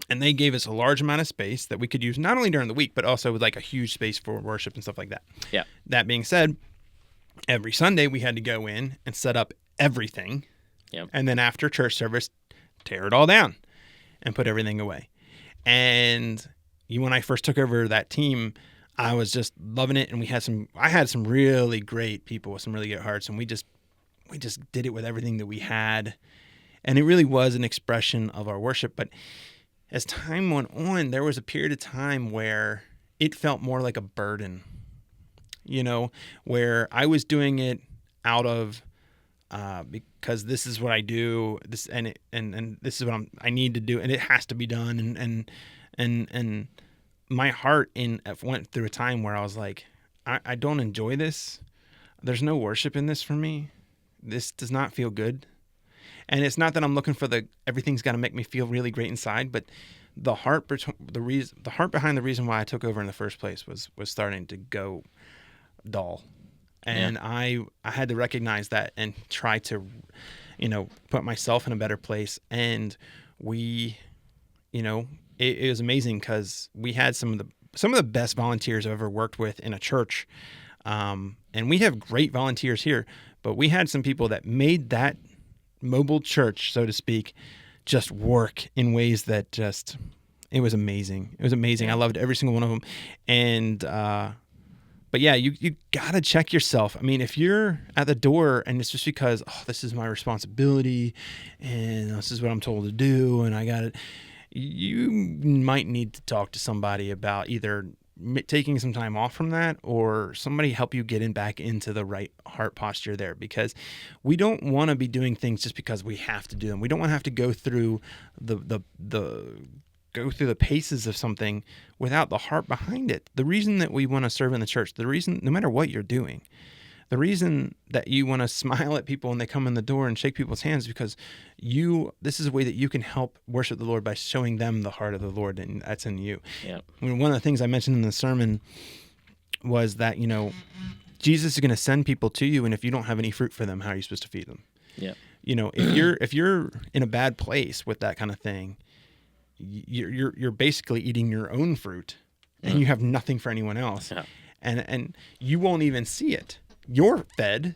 and they gave us a large amount of space that we could use not only during the week, but also with like a huge space for worship and stuff like that. Yeah. That being said, every Sunday we had to go in and set up everything. Yep. And then after church service, tear it all down and put everything away. And when I first took over that team, I was just loving it. And I had some really great people with some really good hearts. And we just did it with everything that we had. And it really was an expression of our worship. But as time went on, there was a period of time where it felt more like a burden, where I was doing it out of, because this is what I do, and this is what I need to do, and it has to be done, and my heart went through a time where I was like, I don't enjoy this. There's no worship in this for me. This does not feel good, and it's not that I'm looking for everything's got to make me feel really great inside, but the heart behind the reason why I took over in the first place was starting to go dull. And I had to recognize that and try to, put myself in a better place. And we, it was amazing because we had some of the best volunteers I've ever worked with in a church. And we have great volunteers here, but we had some people that made that mobile church, so to speak, just work in ways that it was amazing. It was amazing. I loved every single one of them. And, but yeah, you got to check yourself. I mean, if you're at the door and it's just because, this is my responsibility and this is what I'm told to do and I got it, you might need to talk to somebody about either taking some time off from that, or somebody help you get back into the right heart posture there, because we don't want to be doing things just because we have to do them. We don't want to have to go through the paces of something without the heart behind it. The reason that we want to serve in the church, the reason, no matter what you're doing, the reason that you want to smile at people when they come in the door and shake people's hands is because this is a way that you can help worship the Lord by showing them the heart of the Lord, and that's in you. Yeah. I mean, one of the things I mentioned in the sermon was that, Jesus is going to send people to you, and if you don't have any fruit for them, how are you supposed to feed them? Yeah. If you're in a bad place with that kind of thing, you're basically eating your own fruit, and you have nothing for anyone else. Yeah. And you won't even see it. You're fed,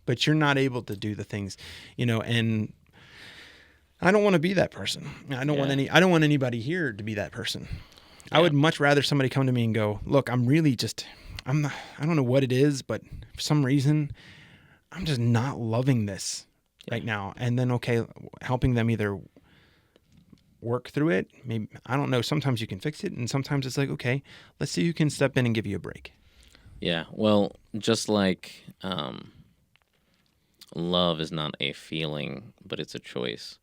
but you're not able to do the things, and I don't want to be that person. I don't want anybody here to be that person. Yeah. I would much rather somebody come to me and go, look, I don't know what it is, but for some reason I'm just not loving this right now. And then, helping them either work through it. Maybe, I don't know. Sometimes you can fix it, and sometimes it's like, okay, let's see who can step in and give you a break. Yeah, well, just like love is not a feeling, but it's a choice.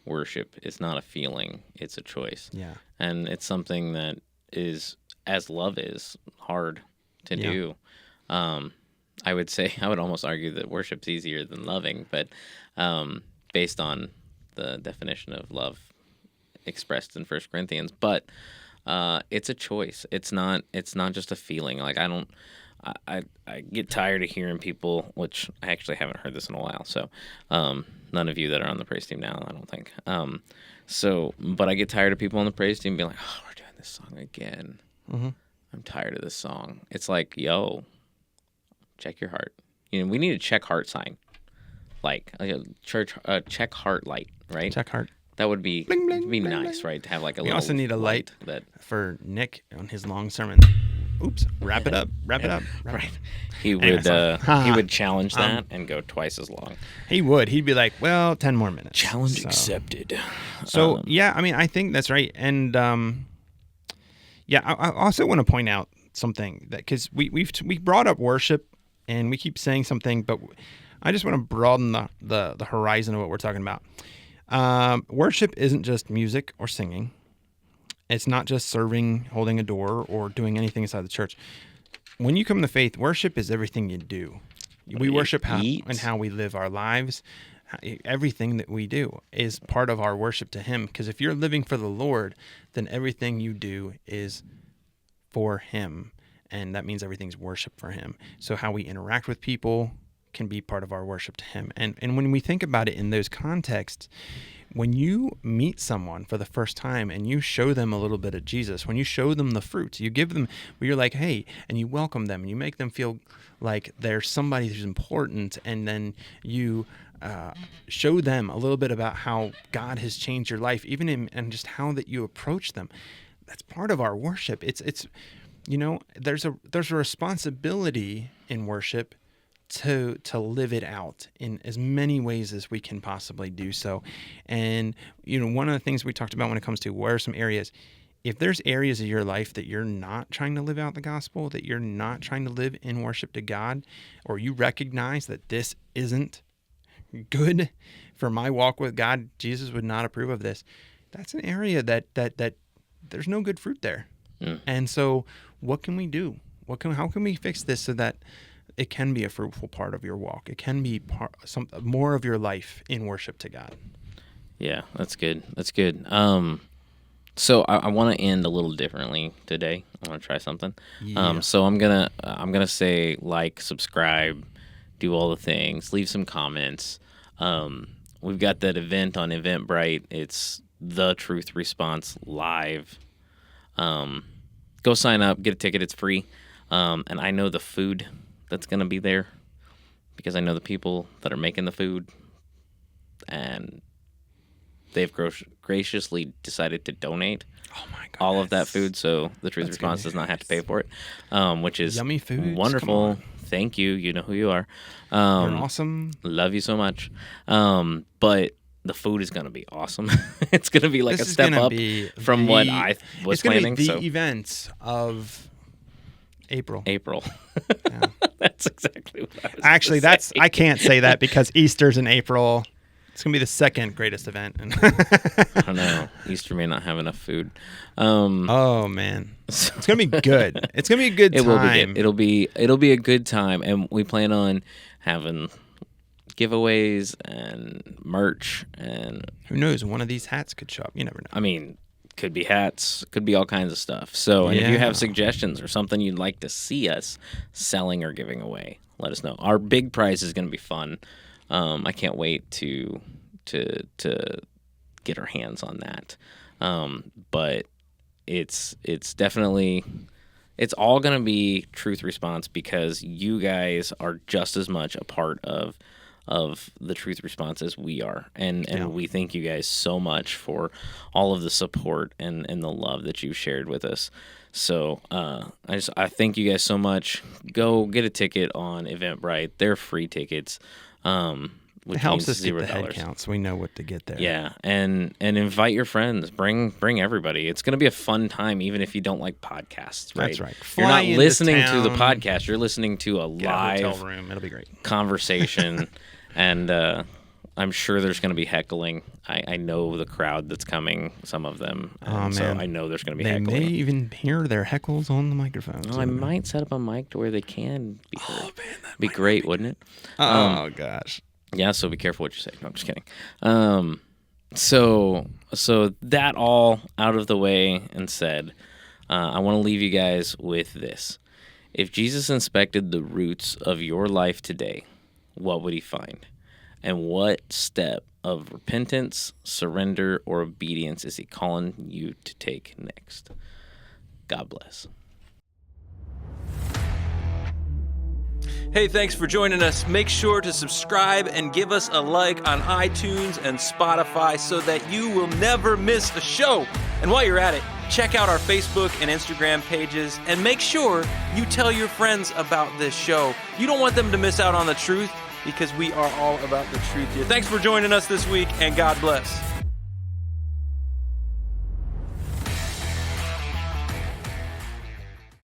Worship is not a feeling, it's a choice. Yeah. And it's something that is, as love is, hard to do. I would almost argue that worship's easier than loving, but based on the definition of love expressed in 1 Corinthians. But it's a choice. It's not just a feeling. Like I get tired of hearing people, which I actually haven't heard this in a while. So none of you that are on the praise team now, I don't think. But I get tired of people on the praise team being like, oh, we're doing this song again. Mm-hmm. I'm tired of this song. It's like, yo, check your heart. We need a check heart sign, like a church check heart light, right? Check heart. That would be bling, bling, be bling, nice, bling. right? To have like a. We little also need a light that for Nick on his long sermon. Oops! Wrap it up. Right. He would challenge that and go twice as long. He would. He'd be like, "Well, 10 more minutes." Challenge accepted. So yeah, I mean, I think that's right, and I also want to point out something that, because we brought up worship and we keep saying something, but I just want to broaden the horizon of what we're talking about. Worship isn't just music or singing. It's not just serving, holding a door, or doing anything inside the church. When you come to faith, worship is everything you do. We worship how we live our lives. Everything that we do is part of our worship to Him. Because if you're living for the Lord, then everything you do is for Him. And that means everything's worship for Him. So how we interact with people can be part of our worship to Him. And when we think about it in those contexts, when you meet someone for the first time and you show them a little bit of Jesus, when you show them the fruit, you give them, where you're like, hey, and you welcome them and you make them feel like they're somebody who's important, and then you show them a little bit about how God has changed your life, even and just how that you approach them. That's part of our worship. It's there's a responsibility in worship to live it out in as many ways as we can possibly do so. And one of the things we talked about when it comes to where are some areas, if there's areas of your life that you're not trying to live out the gospel, that you're not trying to live in worship to God, or you recognize that this isn't good for my walk with God, Jesus would not approve of this, that's an area that there's no good fruit there. And so what can we do? How can we fix this so that it can be a fruitful part of your walk? It can be more of your life in worship to God. Yeah, that's good. So I want to end a little differently today. I want to try something. Yeah. So I'm gonna say like, subscribe, do all the things, leave some comments. We've got that event on Eventbrite. It's The Truth Response Live. Go sign up, get a ticket. It's free. And I know the food that's going to be there, because I know the people that are making the food, and they've graciously decided to donate all of that food, so the Truth Response does not have to pay for it, which is yummy food. Wonderful. Thank you. You know who you are. You're awesome. Love you so much. But the food is going to be awesome. It's going to be like a step up from what I was planning. It's going to be the event of April. April. Yeah. That's exactly what I was Actually, gonna that's say. I can't say that because Easter's in April. It's gonna be the second greatest event. I don't know. Easter may not have enough food. Oh man, it's gonna be good. It's gonna be a good time. It will be good. It'll be a good time, and we plan on having giveaways and merch, and Who knows? One of these hats could show up. You never know. I mean, could be hats, could be all kinds of stuff. So, and if you Yeah. have suggestions or something you'd like to see us selling or giving away, let us know. Our big prize is going to be fun. I can't wait to get our hands on that. But it's definitely, it's all going to be Truth Response because you guys are just as much a part of the Truth Response as we are, and we thank you guys so much for all of the support and the love that you've shared with us. So I thank you guys so much. Go get a ticket on Eventbrite. They're free tickets. It helps us get the head count so we know what to get there. Yeah, and invite your friends. Bring everybody. It's going to be a fun time, even if you don't like podcasts. Right? That's right. You're not Fly listening into to the town, podcast. You're listening to a get a live hotel room. It'll be great. conversation, and I'm sure there's going to be heckling. I know the crowd that's coming. Some of them. And so man. I know there's going to be They heckling. may even hear their heckles on the microphone. Well, I might set up a mic to where they can be heard. Oh man, that Be great, wouldn't it? Oh gosh. Yeah, so be careful what you say. No, I'm just kidding. So that all out of the way and said, I want to leave you guys with this. If Jesus inspected the roots of your life today, what would he find? And what step of repentance, surrender, or obedience is he calling you to take next? God bless. Hey, thanks for joining us. Make sure to subscribe and give us a like on iTunes and Spotify so that you will never miss a show. And while you're at it, check out our Facebook and Instagram pages and make sure you tell your friends about this show. You don't want them to miss out on the truth because we are all about the truth here. Thanks for joining us this week, and God bless.